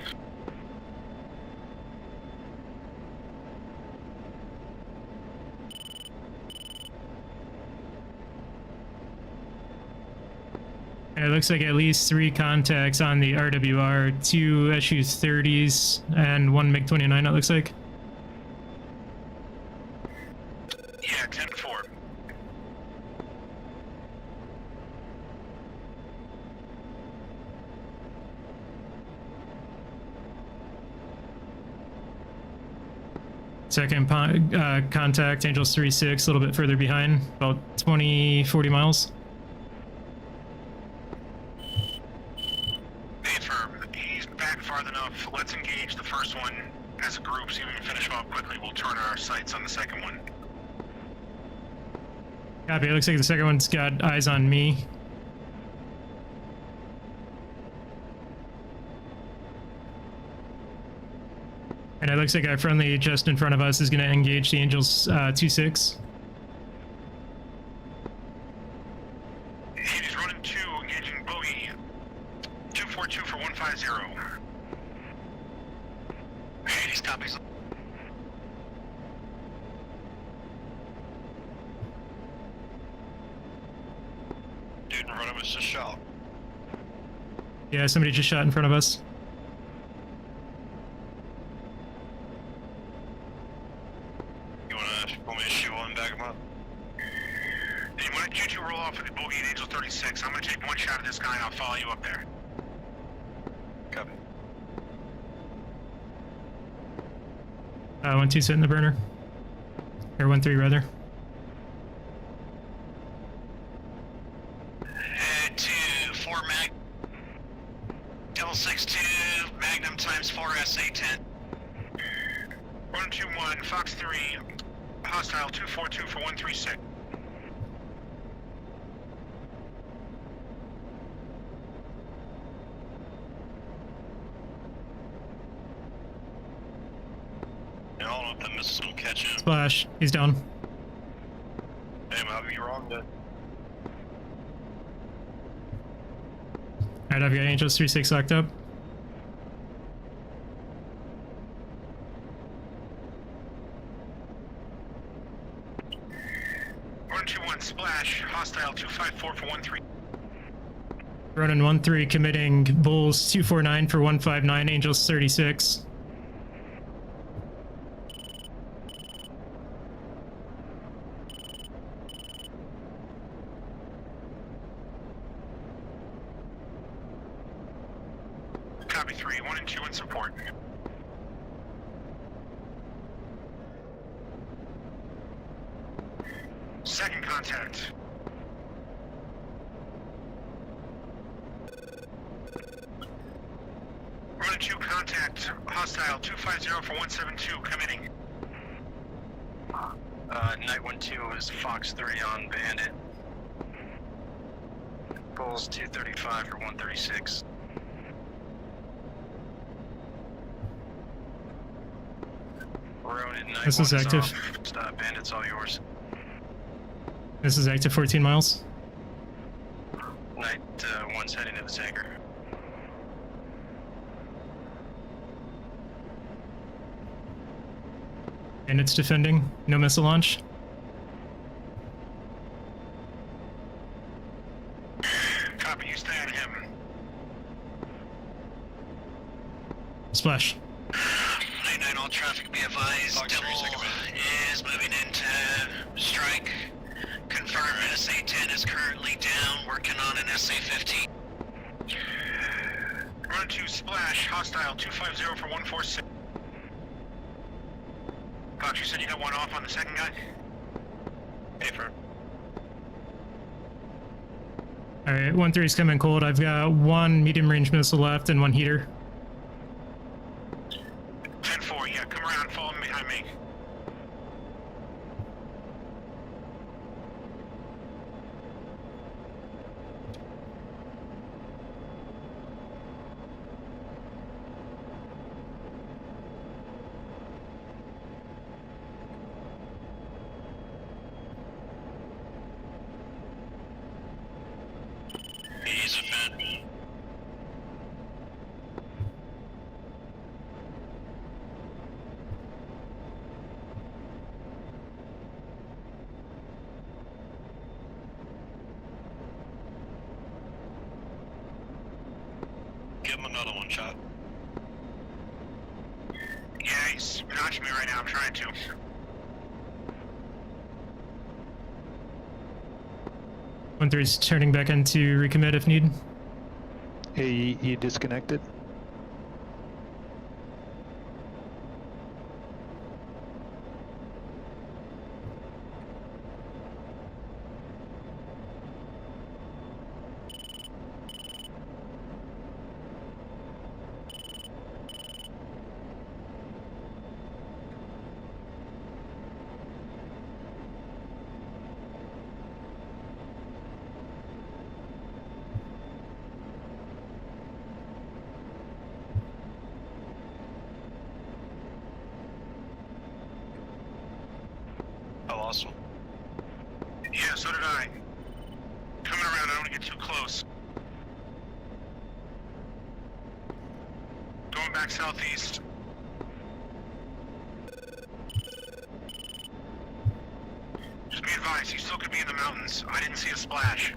And it looks like at least 3 contacts on the RWR, 2 SU-30s, and 1 MiG-29 it looks like. Yeah, 10-4. Second contact, Angels 3-6, a little bit further behind, about 20-40 miles. Affirm. He's back far enough. Let's engage the first one as a group, see if we can finish off quickly. We'll turn our sights on the second one. Copy, it looks like the second one's got eyes on me. And it looks like our friendly just in front of us is going to engage the Angels 2-6. He's running 2, engaging bogey 242 for 150. Hades copies. Dude in front of us just shot. Yeah, somebody just shot in front of us. Want me to shoot one, back him up? And when you 2 roll off with the bogey at Angel 36, I'm going to take one shot at this guy and I'll follow you up there. Copy. 1-2 sit in the burner. Or 1-3 rather. 4 mag. Double 6-2, Magnum times 4 SA-10. 121, Fox 3, hostile 242 for 136. I don't know if that missile will catch him. Splash. He's down. Damn, I'll be wrong then. Alright, I've got Angels 3-6 locked up. hostile 254 for 13. Ronin 1-3 committing Bulls 249 for 159, Angels 36. Copy 3, 1 and 2 in support. Second contact. Ronin 2 contact, hostile 250 for 172, committing. Night 1-2 is Fox 3 on Bandit. Bulls 235 for 136. Ronin, Night This is 1 active. off. Bandit's all yours. This is active 14 miles. Night 1's heading to the tanker. And it's defending. No missile launch. Copy, you stay on him. Splash. Night, all traffic be advised. Devil is moving into strike. Confirm SA-10 is currently down, working on an SA-15. Ronin 2 splash, hostile 250 for 146. Fox, you said you got one off on the second guy? Affirm. Alright, 1-3's coming cold. I've got one medium range missile left and one heater. 10-4, yeah, come around, follow behind me. He's a fan. Give him another one shot. Yeah, he's notching me right now, I'm trying to. One 3's turning back into recommit if need. Hey, you disconnected? I lost him. Yeah, so did I. Coming around, I don't want to get too close. Going back southeast. Just be advised, he still could be in the mountains. I didn't see a splash.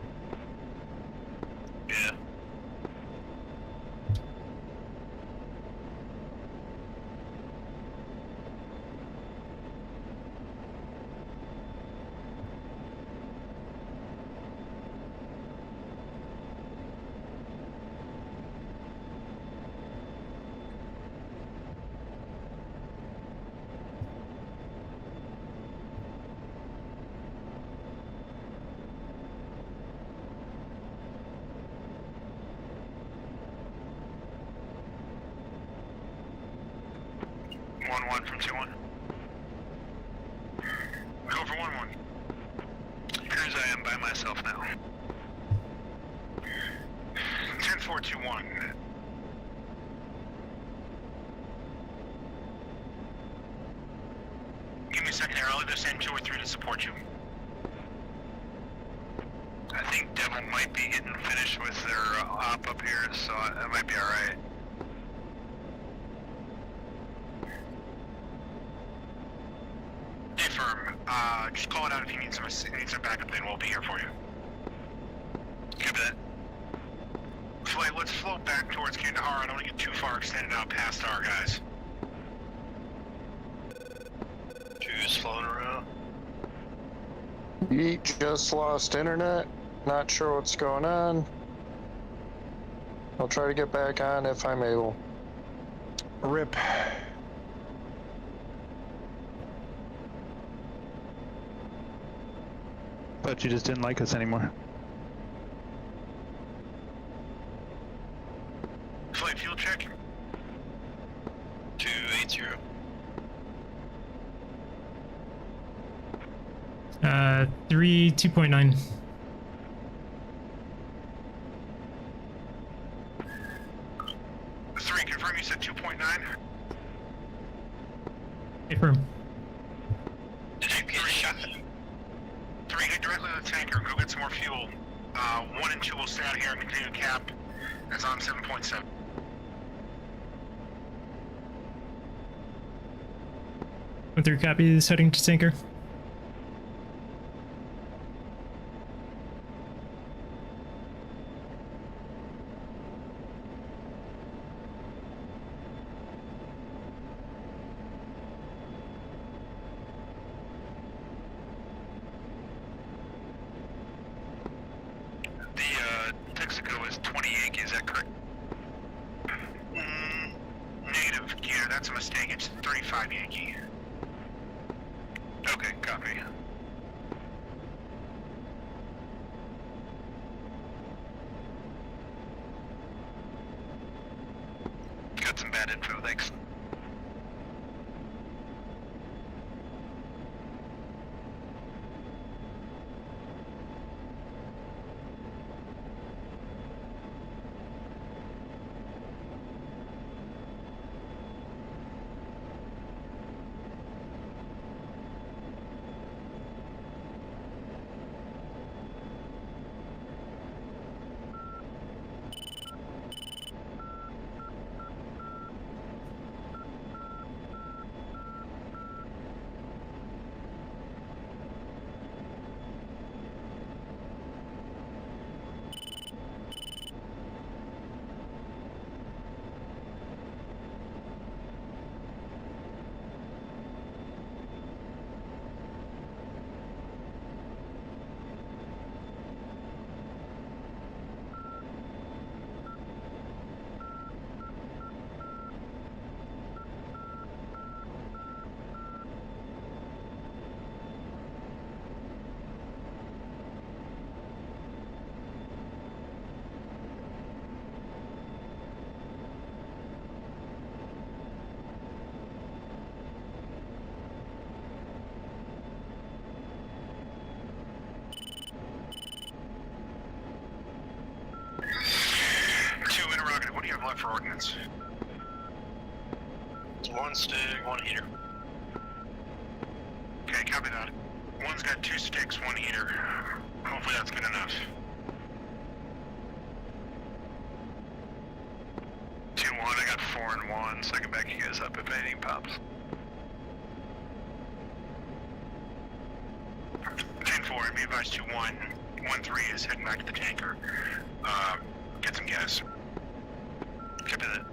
Yeah. One from 2-1. Go for 1-1. Appears I am by myself now. 10-4-2-1. Give me a second here. I'll either send 2 or 3 to support you. I think Devil might be getting finished with their op up here, so that might be alright. Hey, firm. Just call it out if you need some backup, then we'll be here for you. let's float back towards Kandahar. I don't want to get too far extended out past our guys. Two's floating around. Yeet, just lost internet. Not sure what's going on. I'll try to get back on if I'm able. Rip. But you just didn't like us anymore. Flight fuel check. 280. 2.9. Confirm you said 2.9. Confirm. Did you get shot? 3, head directly to the tanker. Go get some more fuel. 1 and 2 will stay out here and continue to cap. That's on 7.7. Went through copies heading to tanker. Texaco is 20 Yankee, is that correct? Negative, yeah, that's a mistake. It's 35 Yankee. Okay, copy. Got some bad info, thanks. Left for ordnance. It's 1 stick, 1 heater. Okay, copy that. 1's got 2 sticks, 1 heater. Hopefully that's good enough. 2-1, I got 4 and 1, so I can back you guys up if anything pops. 10-4, be advised 2-1. 1-3 is heading back to the tanker. Get some gas. Copy that.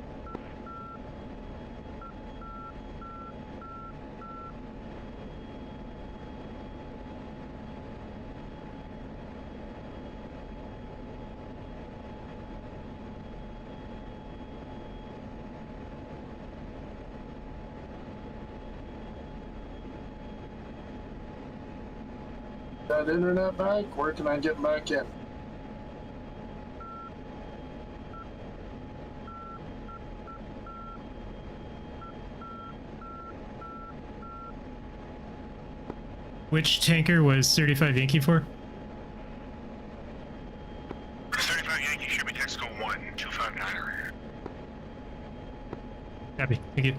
That internet back? Where can I get back in? Which tanker was 35 Yankee for? 35 Yankee should be Texaco 1, 259er. Copy. Thank you.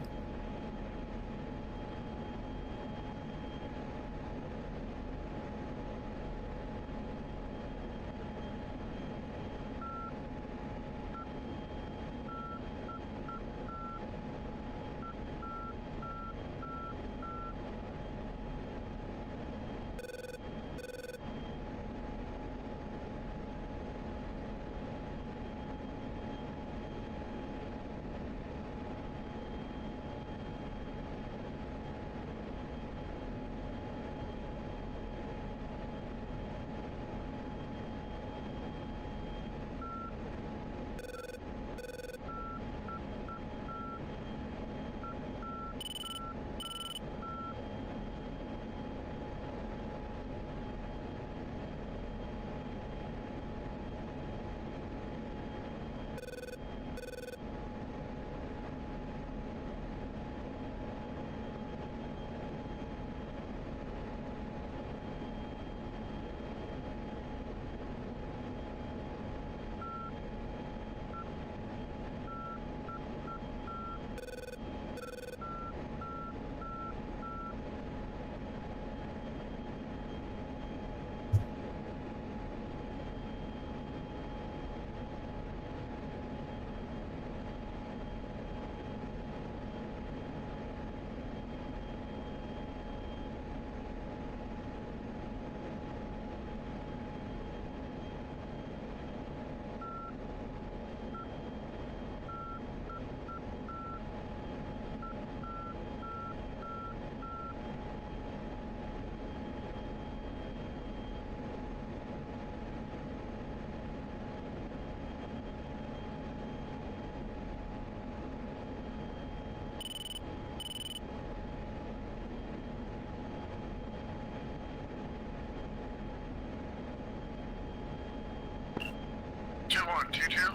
122.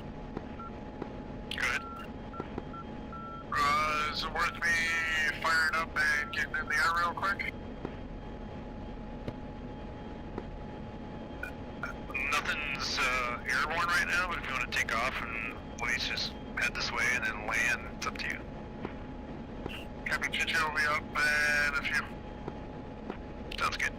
Good. Is it worth me firing up and getting in the air real quick? Nothing's airborne right now, but if you want to take off and please just head this way and then land, it's up to you. Captain Chicho will be up in a few. Sounds good.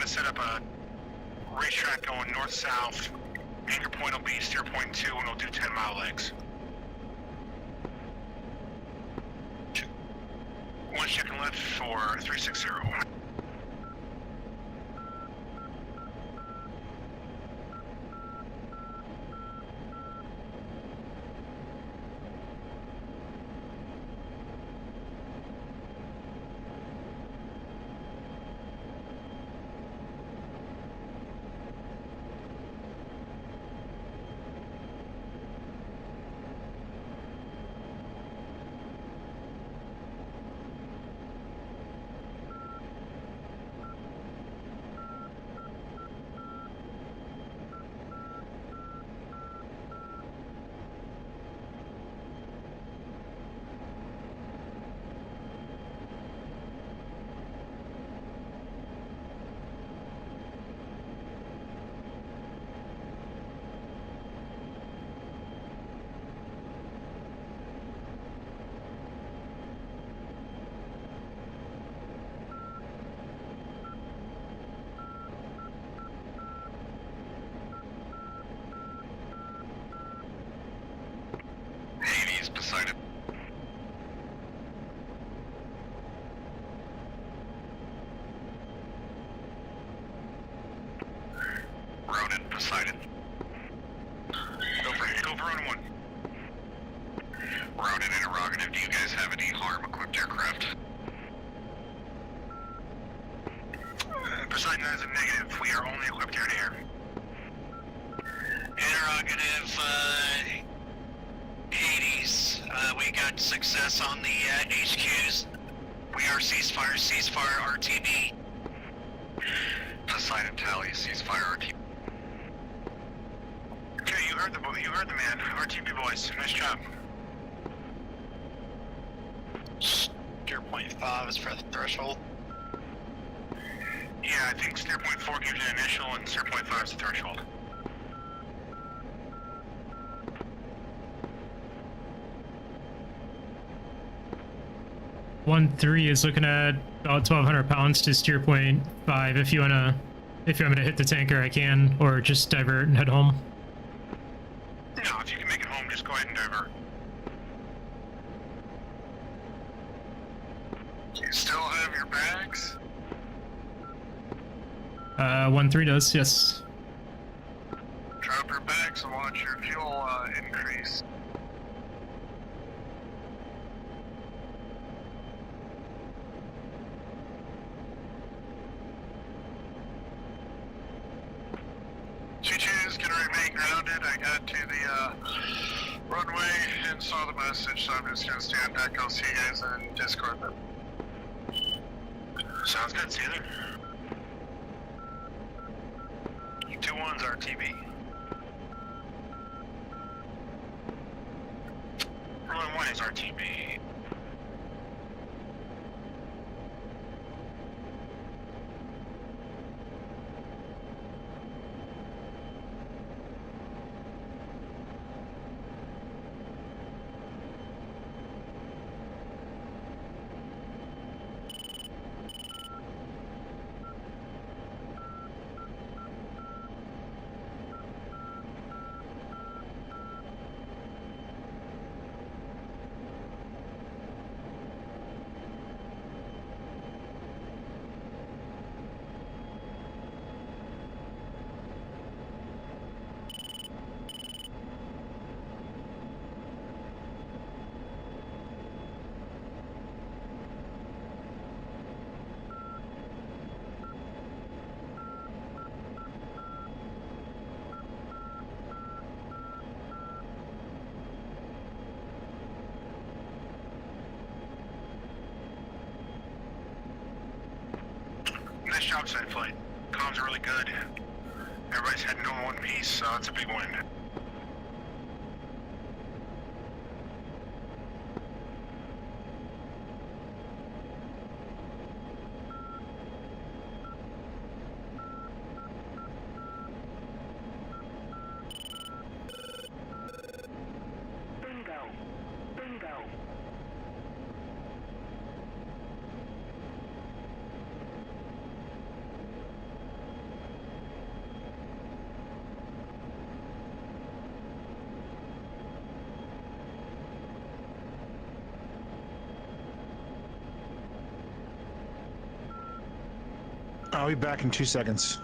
Set up a racetrack going north-south. Anchor point will be steer point 2 and we'll do 10-mile legs. One check and left for 360. Poseidon. Ronan, Poseidon. Go for Ronan 1. Ronan, interrogative. Do you guys have any harm-equipped aircraft? Poseidon has a negative. We are only equipped air-to-air. Interrogative, Hades, we got success on the HQs. We are ceasefire, RTB. Poseidon tally, ceasefire, RTB. Okay, you heard the man. RTB boys, nice job. Steer point 5 is for the threshold. Yeah, I think steer point 4 gives you an initial and steer point 5 is the threshold. One 3 is looking at about 1,200 pounds to steer point 5. If you want me to hit the tanker, I can, or just divert and head home. No, if you can make it home, just go ahead and divert. You still have your bags? 1 3 does, yes. Drop your bags and watch your fuel increase. Choo-choo's gonna remain grounded. I got to the runway and saw the message, so I'm just gonna stay on deck. I'll see you guys in Discord then. Sounds good, see you there. 2-1's RTB. Rolling 1 is RTB. Nice job, side flight. Comms are really good. Everybody's heading in one piece, so it's a big win. I'll be back in 2 seconds.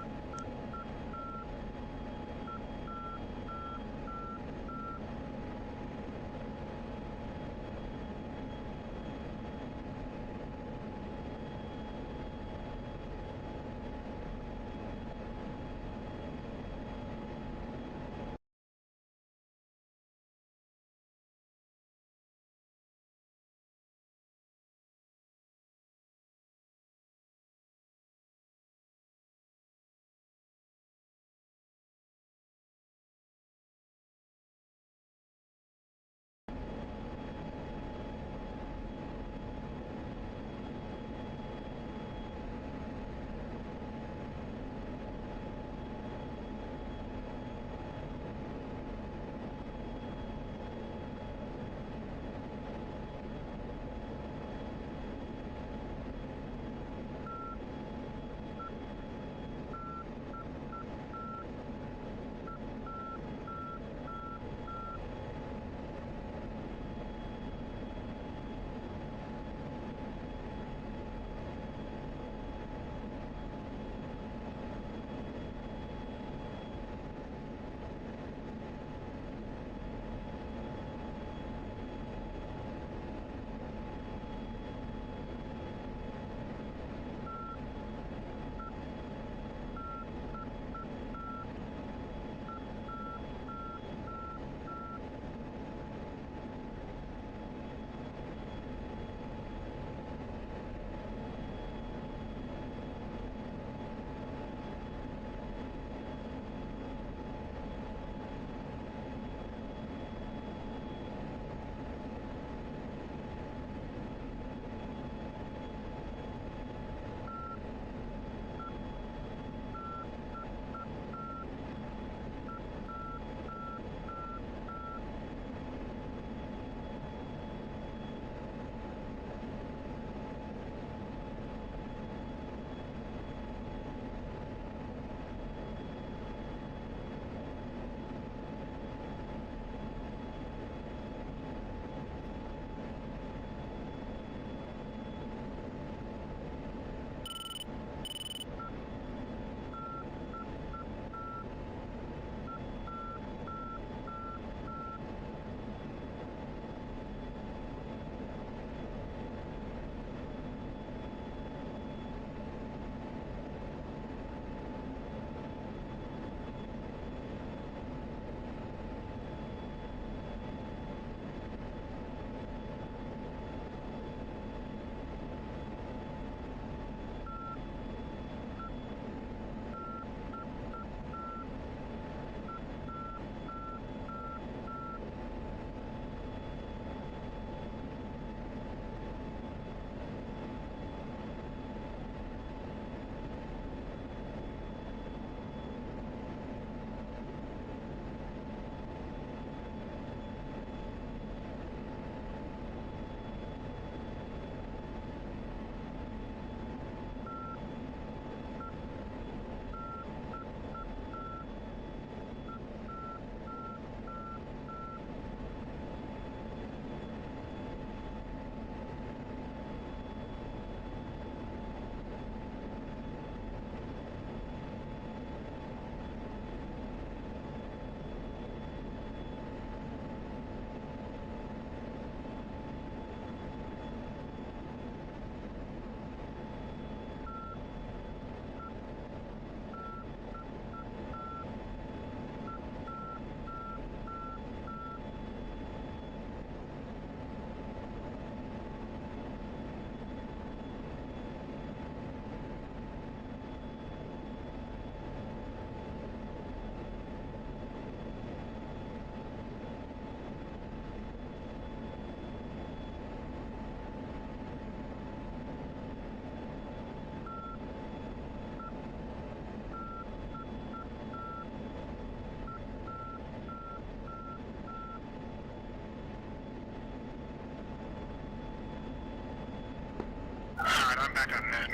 back on net.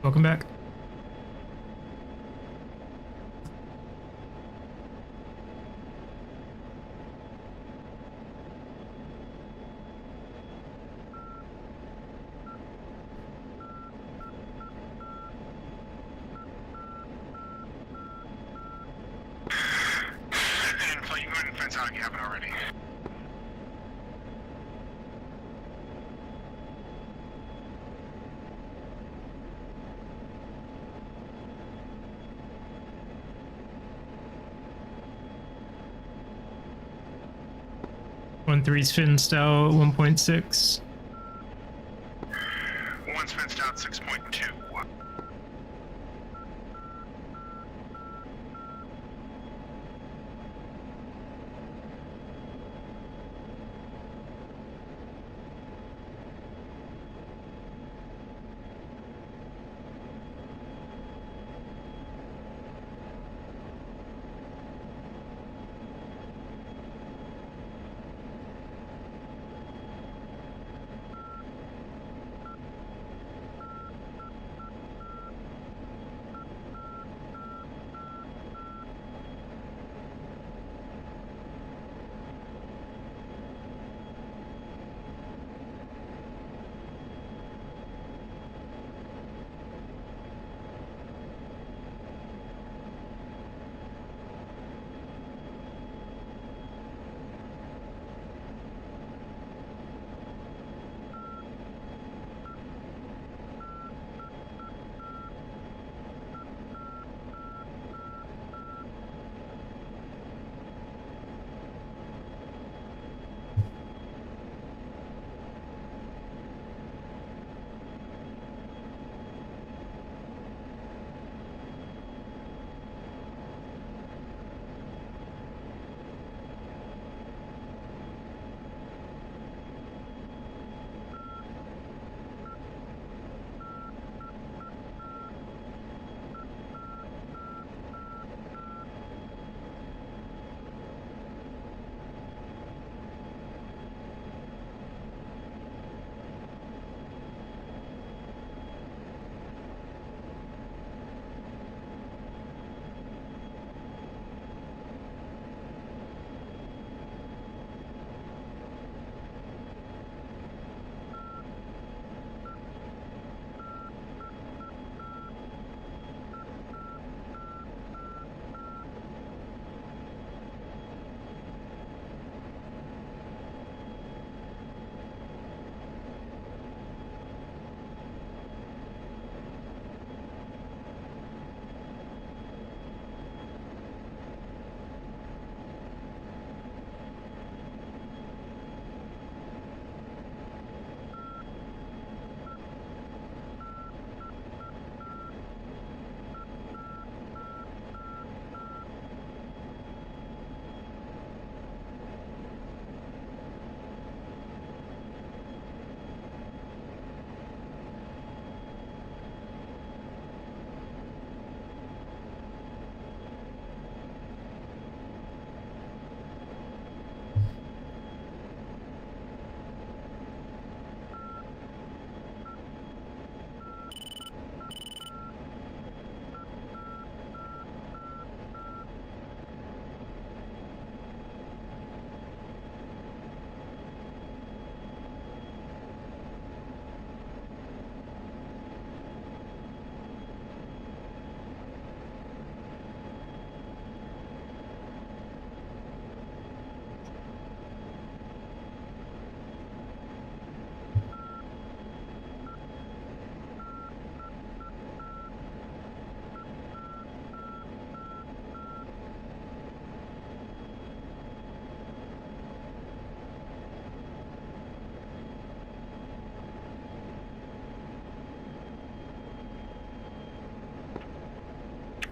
Welcome back. And so you can go ahead and fence out a cabin already. One three's fenced out, 1.6. One's fenced out, 6.2.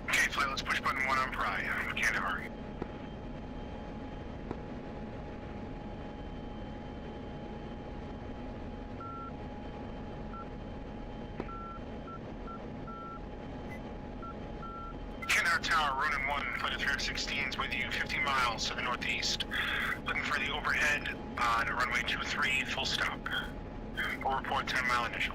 Okay, flight, let's push button 1 on Pry. Kandahar. Tower Tower, Ronin 1, flight of 316s with you 50 miles to the northeast. Looking for the overhead on runway 23, full stop. We'll report 10 mile initial.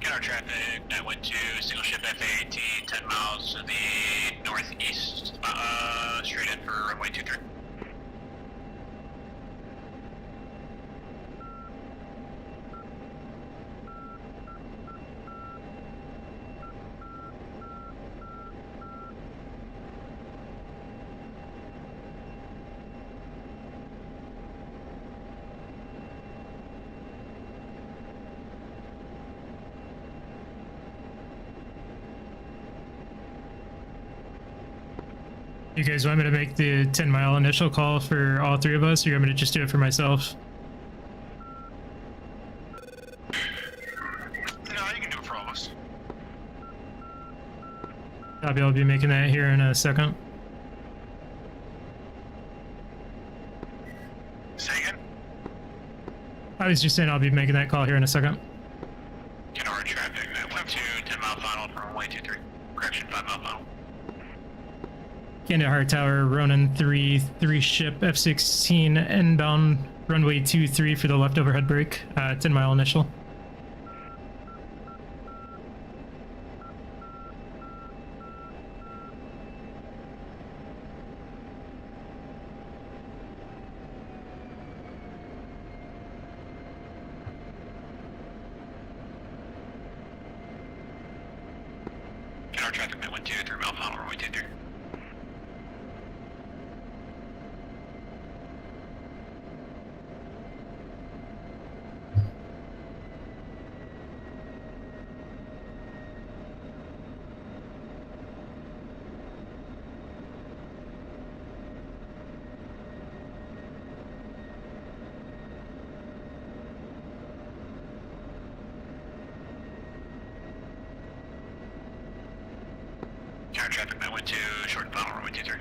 Counter traffic, 912, single ship FA-18, 10 miles to the northeast, straight in for runway 23. You guys want me to make the 10-mile initial call for all three of us, or you want me to just do it for myself? No, you can do it for all of us. I'll be making that here in a second. Say again? I was just saying I'll be making that call here in a second. Counter traffic, 912, 10 mile final for runway 23. Correction, 5 mile final. Kandahar Tower, Ronin 3, 3-ship F-16, inbound runway 23 for the left overhead break, 10-mile initial. Counter traffic, 912, 3 mile final, runway 23. Counter traffic, 912, short and final, runway 23.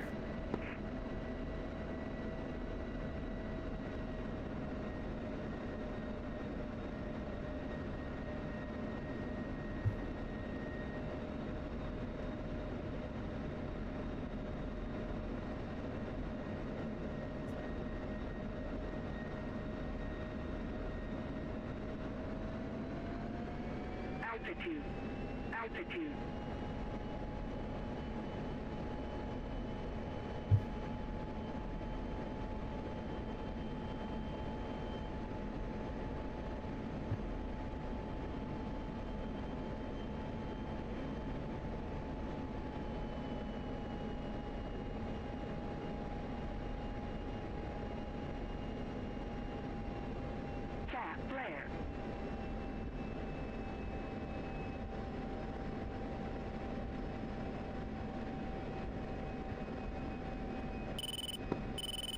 Altitude.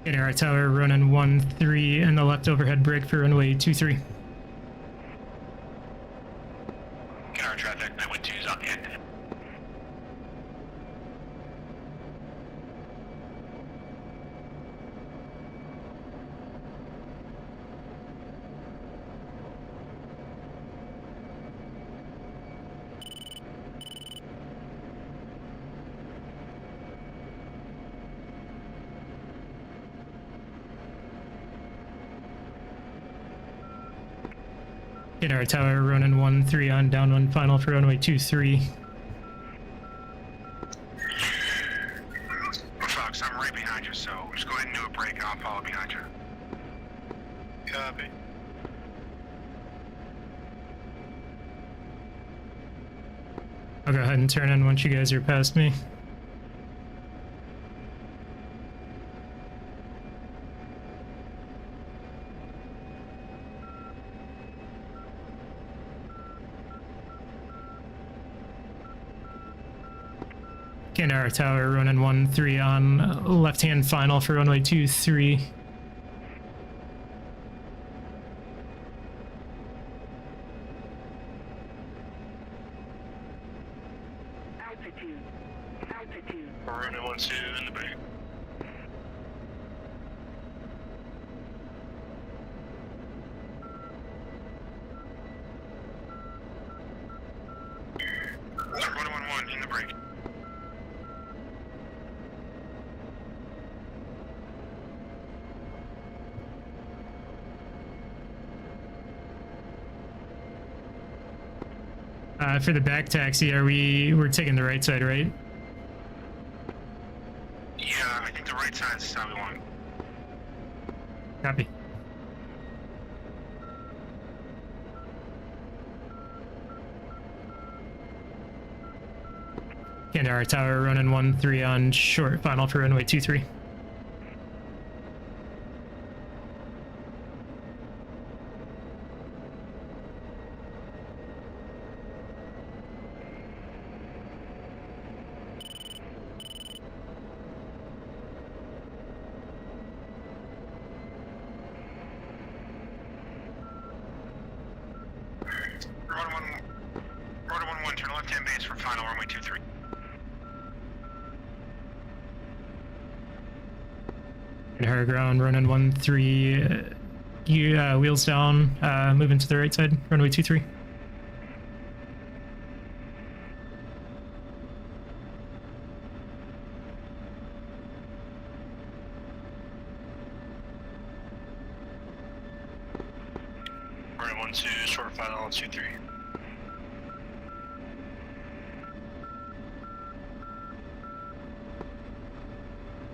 Radar tower running 1-3 and the left overhead brake for runway 23. Get our traffic. I went 2's on the end. Radar tower running 1-3 on down one final for runway 23. Fox, I'm right behind you, so just go ahead and do a break and I'll follow behind you. Copy. I'll go ahead and turn in once you guys are past me. Kandahar tower running 1-3 on left-hand final for runway 23. Altitude. We're running 1-2 in the break. We're running 1-1 in the break. For the back taxi, we're taking the right side, right? Yeah, I think the right side's how we want. Copy. Kandahar tower running 1-3 on short final for runway 23. Rotor 1-1, turn left-hand base for final runway 23. Kandahar ground running 1-3. Wheels down, moving to the right side, runway 23. Running 1-2, short final 2-3.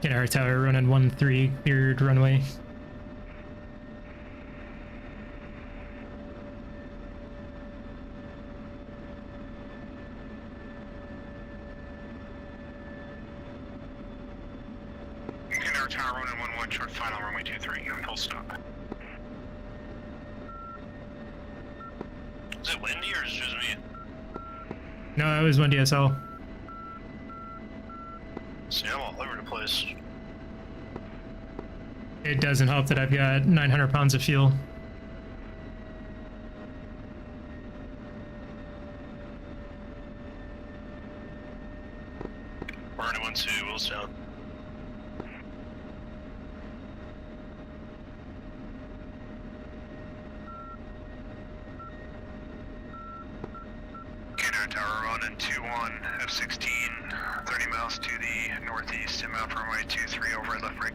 Kandahar tower running 1-3, cleared runway. Kandahar tower running 1-1, short final runway 23, full stop. Is it windy or is it just me? No, it was 1 DSL. See, I'm all over the place. It doesn't help that I've got 900 pounds of fuel. Running 1-2, wheels down. Kandahar tower running 2-1, F-16, 30 miles to the northeast, inbound for runway 23 over left brake.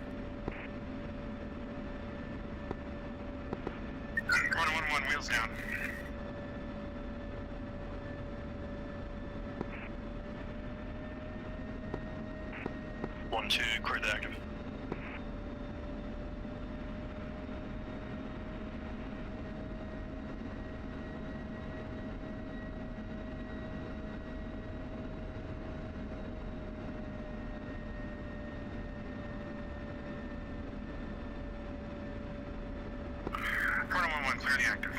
Running 1-1, wheels down. One, two, clear the active. Corner 1-1, clear the active.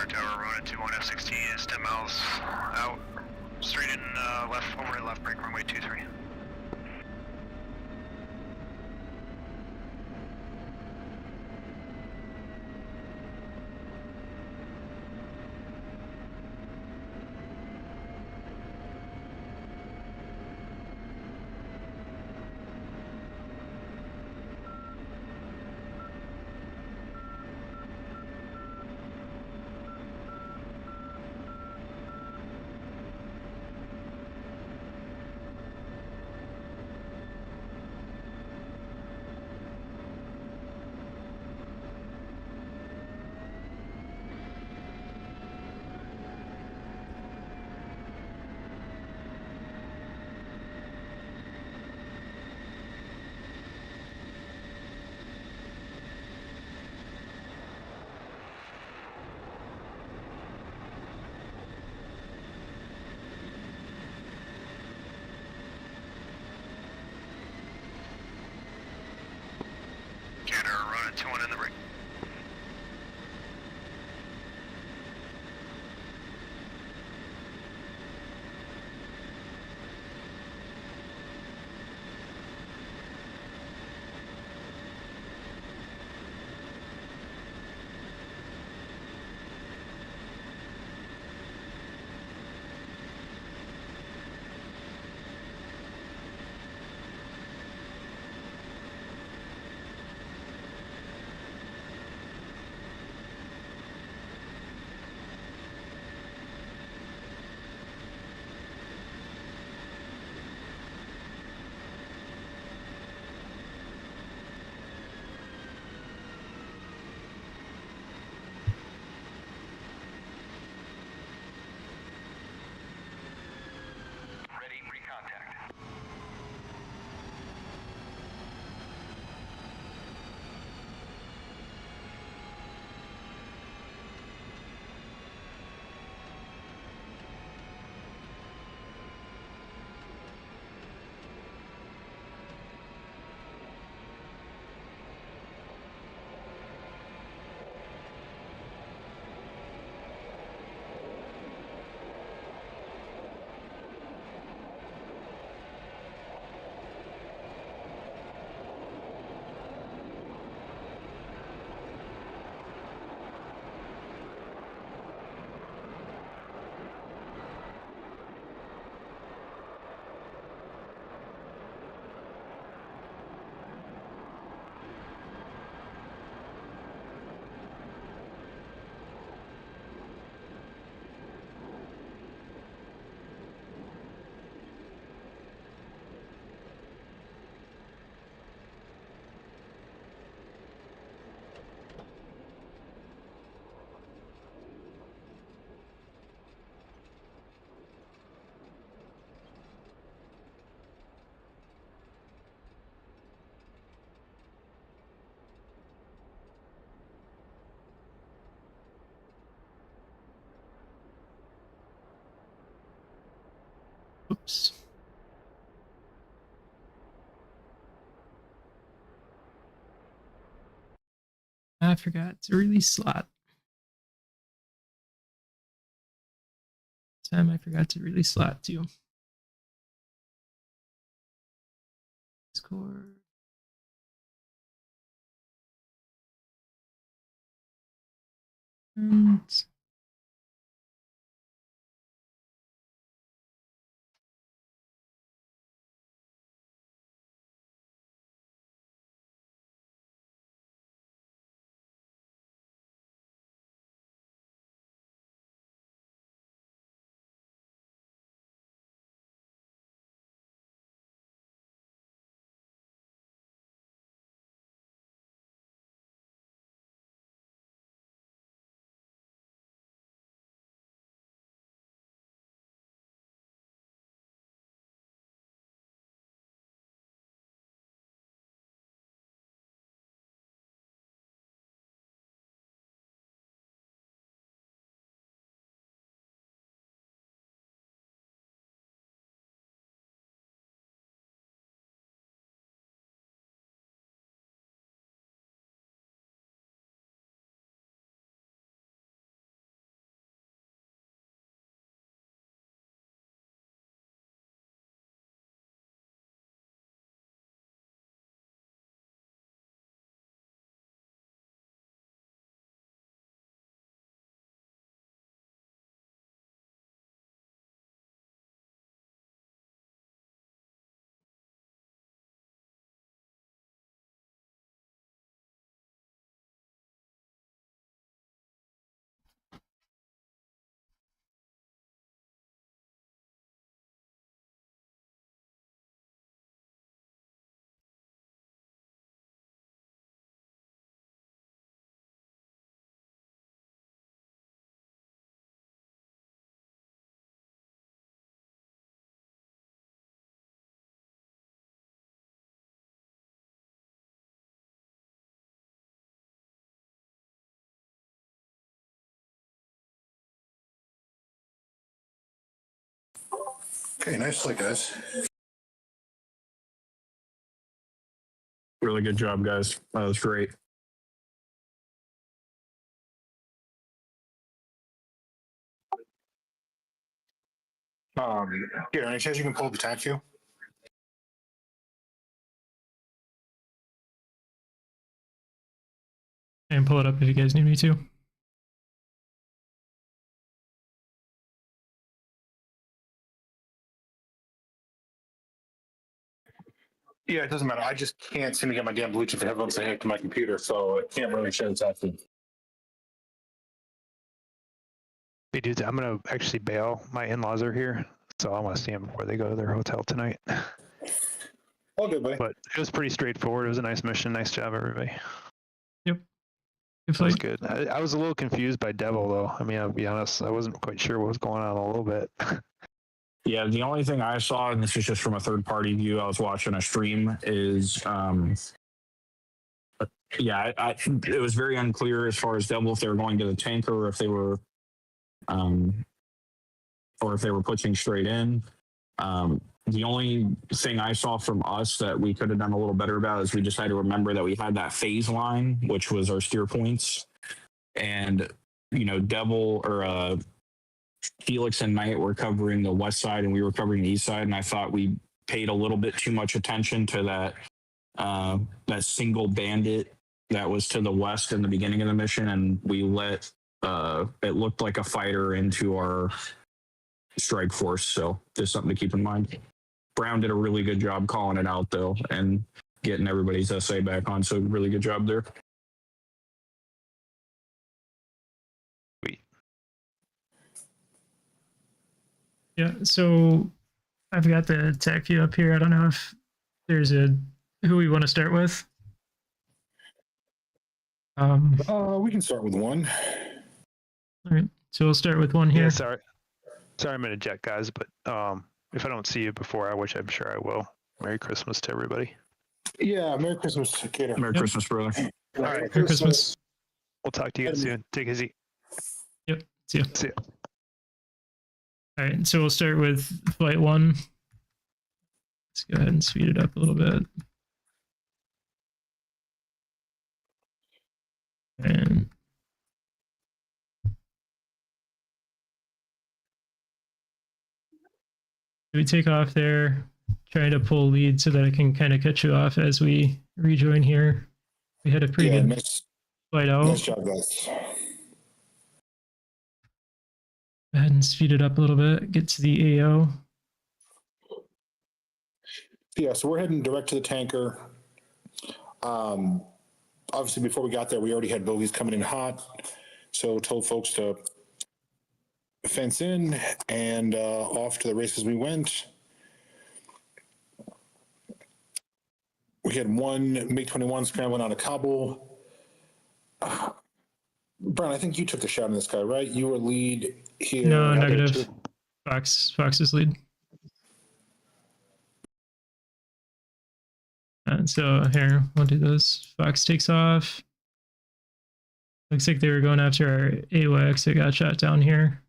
Tower, running 21 F16 is 10 miles out. Straight in left, over at left, break runway 23. Oops. I forgot to release slot. Time I forgot to release slot too. Discord. And Okay, nicely, guys. Really good job, guys. That was great. Here, any chance you can pull up the tac view? and pull it up if you guys need me to. Yeah, it doesn't matter. I just can't seem to get my damn Bluetooth headphones to hook to my computer, so I can't really show the tac view. Hey, dudes, I'm gonna actually bail. My in-laws are here, so I want to see them before they go to their hotel tonight. All good, buddy. But it was pretty straightforward. It was a nice mission. Nice job, everybody. Yep. It was good. I was a little confused by Devil, though. I mean, I'll be honest. I wasn't quite sure what was going on a little bit. Yeah, the only thing I saw, and this is just from a third-party view, I was watching a stream, is it was very unclear as far as Devil if they were going to the tanker or if they were pushing straight in. The only thing I saw from us that we could have done a little better about is we just had to remember that we had that phase line, which was our steer points, and Devil or Felix and Knight were covering the west side and we were covering the east side, and I thought we paid a little bit too much attention to that single bandit that was to the west in the beginning of the mission, and we let it looked like a fighter into our strike force. So just something to keep in mind. Brown did a really good job calling it out though and getting everybody's SA back on, so really good job there. Yeah, so I've got the tech view up here. I don't know if there's who we want to start with. We can start with one. All right, so we'll start with one here. Yeah, sorry, I'm gonna jet, guys, but if I don't see you before, which I'm sure I will. Merry Christmas to everybody. Yeah, Merry Christmas, Kater. Merry Christmas, brother. All right, Merry Christmas. We'll talk to you guys soon. Take it easy. Yep. See ya. See ya. All right, so we'll start with flight 1. Let's go ahead and speed it up a little bit. And we take off there, trying to pull lead so that I can kind of cut you off as we rejoin here. We had a pretty good flight out. Nice job, guys. Go ahead and speed it up a little bit, get to the AO. Yeah, so we're heading direct to the tanker. Obviously, before we got there, we already had bogeys coming in hot, so told folks to fence in, and off to the races we went. We had one MiG-21 scrambling out of Kabul. Brian, I think you took the shot on this guy, right? You were lead here. No, negative. Fox is lead. And so here, we'll do this. Fox takes off. Looks like they were going after our AWACS that got shot down here.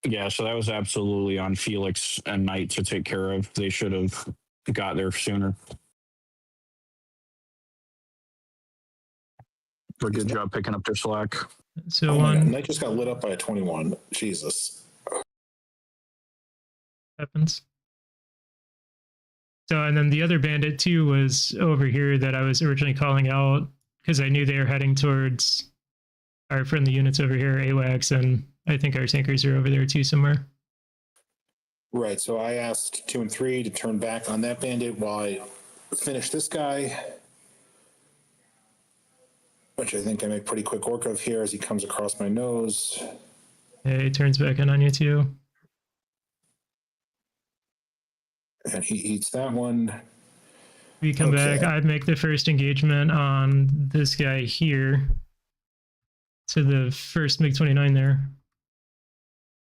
Yeah, so that was absolutely on Felix and Knight to take care of. They should have got there sooner. But good job picking up their slack. So Knight just got lit up by a 21. Jesus. Happens. So, and then the other bandit too was over here that I was originally calling out because I knew they were heading towards our friendly units over here, AWACS, and I think our tankers are over there too somewhere. Right, so I asked 2 and 3 to turn back on that bandit while I finish this guy, which I think I make pretty quick work of here as he comes across my nose. Yeah, he turns back in on you too. And he eats that one. We come back, I make the first engagement on this guy here. To the first MiG-29 there.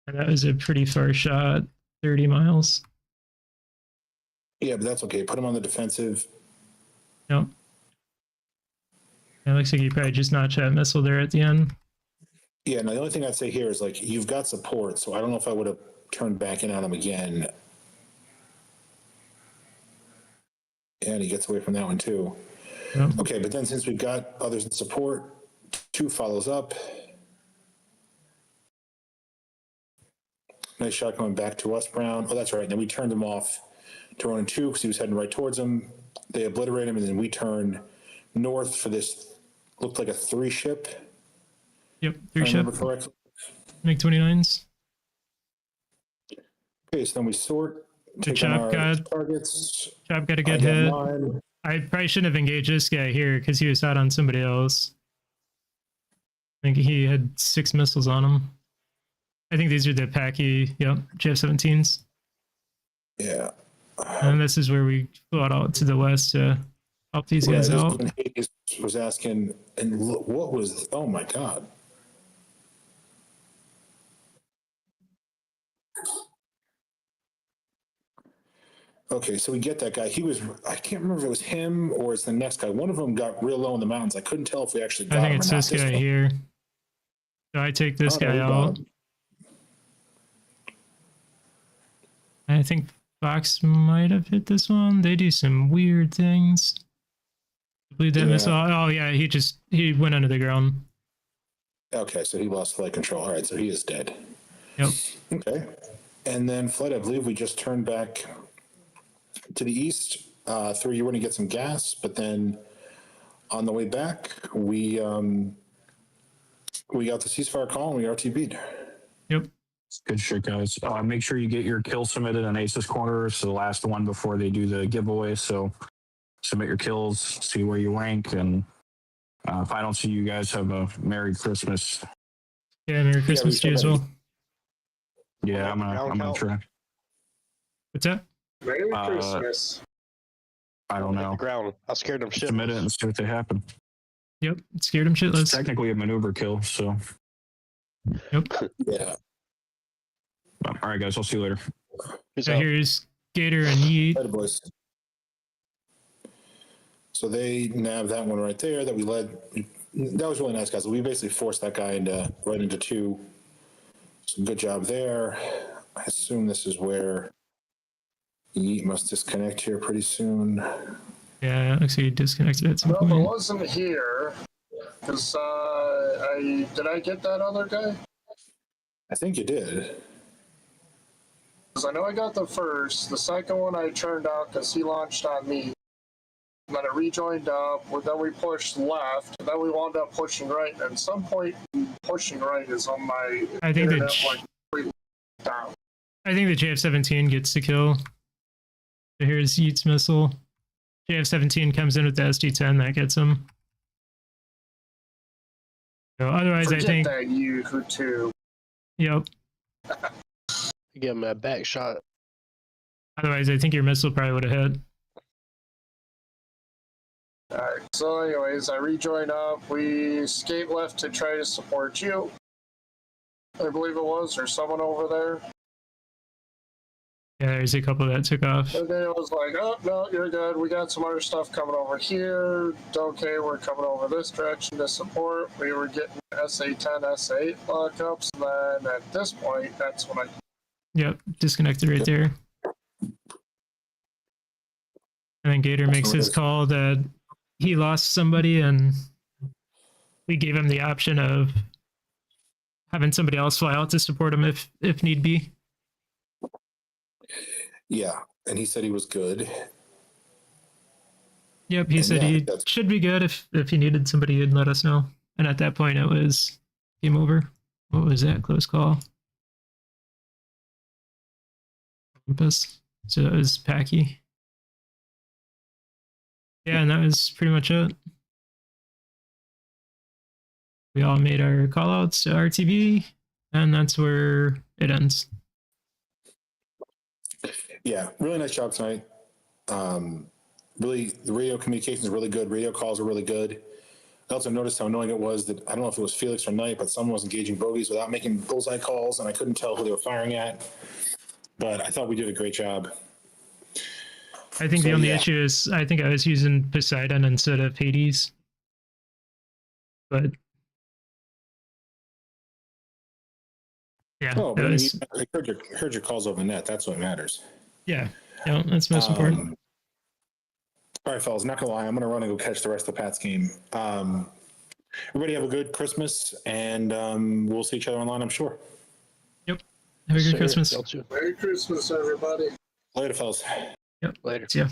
And that was a pretty far shot, 30 miles. Yeah, but that's okay. Put him on the defensive. Yep. It looks like you probably just notched that missile there at the end. Yeah, now the only thing I'd say here is like, you've got support, so I don't know if I would have turned back in on him again. And he gets away from that one too. Yep. Okay, but then since we've got others in support, 2 follows up. Nice shot going back to us, Brown. Oh, that's right. And then we turned him off to Ronin 2 because he was heading right towards him. They obliterate him, and then we turn north for this, looked like a 3 ship. Yep, 3 ship. MiG-29s. Okay, so then we sort. The chop got targets. Chop got a good hit. I probably shouldn't have engaged this guy here because he was hot on somebody else. I think he had 6 missiles on him. I think these are the Packy, yep, JF-17s. Yeah. And this is where we flew out to the west to help these guys out. He was asking, and look, what was, oh my God. Okay, so we get that guy. He was, I can't remember if it was him or it's the next guy. One of them got real low in the mountains. I couldn't tell if we actually got him. I think it's this guy here. So I take this guy out. I think Fox might have hit this one. They do some weird things. I believe that missile. Oh yeah, he went under the ground. Okay, so he lost flight control. All right, so he is dead. Yep. Okay. And then flight, I believe we just turned back to the east. Through you were going to get some gas, but then on the way back, we got the ceasefire call and we RTB'd. Yep. Good shit, guys. Make sure you get your kill submitted in Ace's Corner. It's the last one before they do the giveaway. So submit your kills, see where you rank, and if I don't see you guys, have a Merry Christmas. Yeah, Merry Christmas to you as well. Yeah, I'm gonna try. What's that? Merry Christmas. I don't know. Ground. I scared them shit. Submit it and see what they happen. Yep, scared them shitless. It's technically a maneuver kill, so. Yep. Yeah. All right, guys. I'll see you later. So here's Gator and Yeet. Later, boys. So they nabbed that one right there that we led. That was really nice, guys. We basically forced that guy right into 2. So good job there. assume this is where Yeet must disconnect here pretty soon. Yeah, looks like you disconnected at some No, it point. wasn't here. Because did I get that other guy? I think you did. Because I know I got the first. The second one I turned out because he launched on me. And then it rejoined up. Then we pushed left. And then we wound up pushing right. And at some point, pushing right is on my I think internet, that like, completely down. I think the JF-17 gets the kill. So here's Yeet's missile. JF-17 comes in with the SD-10, that gets him. So otherwise, Forget I think that you too. Yep. Give him a back shot. Otherwise, I think your missile probably would have hit. Alright, so anyways, I rejoin up. We skate left to try to support you. I believe it was, or someone over there. Yeah, there's a couple that took off. And then it was like, oh, no, you're good. We got some other stuff coming over here. Okay, we're coming over this direction to support. We were getting SA-10, SA-8 lockups. And then at this point, that's when I... Yep, disconnected right there. And then Gator makes his call that he lost somebody, and we gave him the option of having somebody else fly out to support him if need be. Yeah, and he said he was good. Yep, he said he should be good. If he needed somebody, he'd let us know. And at that point, it was game over. What was that close call? So it was Packy. Yeah, and that was pretty much it. We all made our callouts to RTB, and that's where it ends. Yeah, really nice job tonight. Really, the radio communication is really good. Radio calls are really good. I also noticed how annoying it was that, I don't know if it was Felix or Knight, but someone was engaging bogeys without making bullseye calls, and I couldn't tell who they were firing at. But I thought we did a great job. I think the only issue is I think I was using Poseidon instead of Hades. But yeah, Oh, but I heard your calls over net. That's what matters. Yeah, that's most important. All right, fellas, not gonna lie, I'm gonna run and go catch the rest of Pat's game. Everybody have a good Christmas, and we'll see each other online, I'm sure. Yep. Have a good Christmas. Merry Christmas, everybody. Later, fellas. Yep. Later. See ya.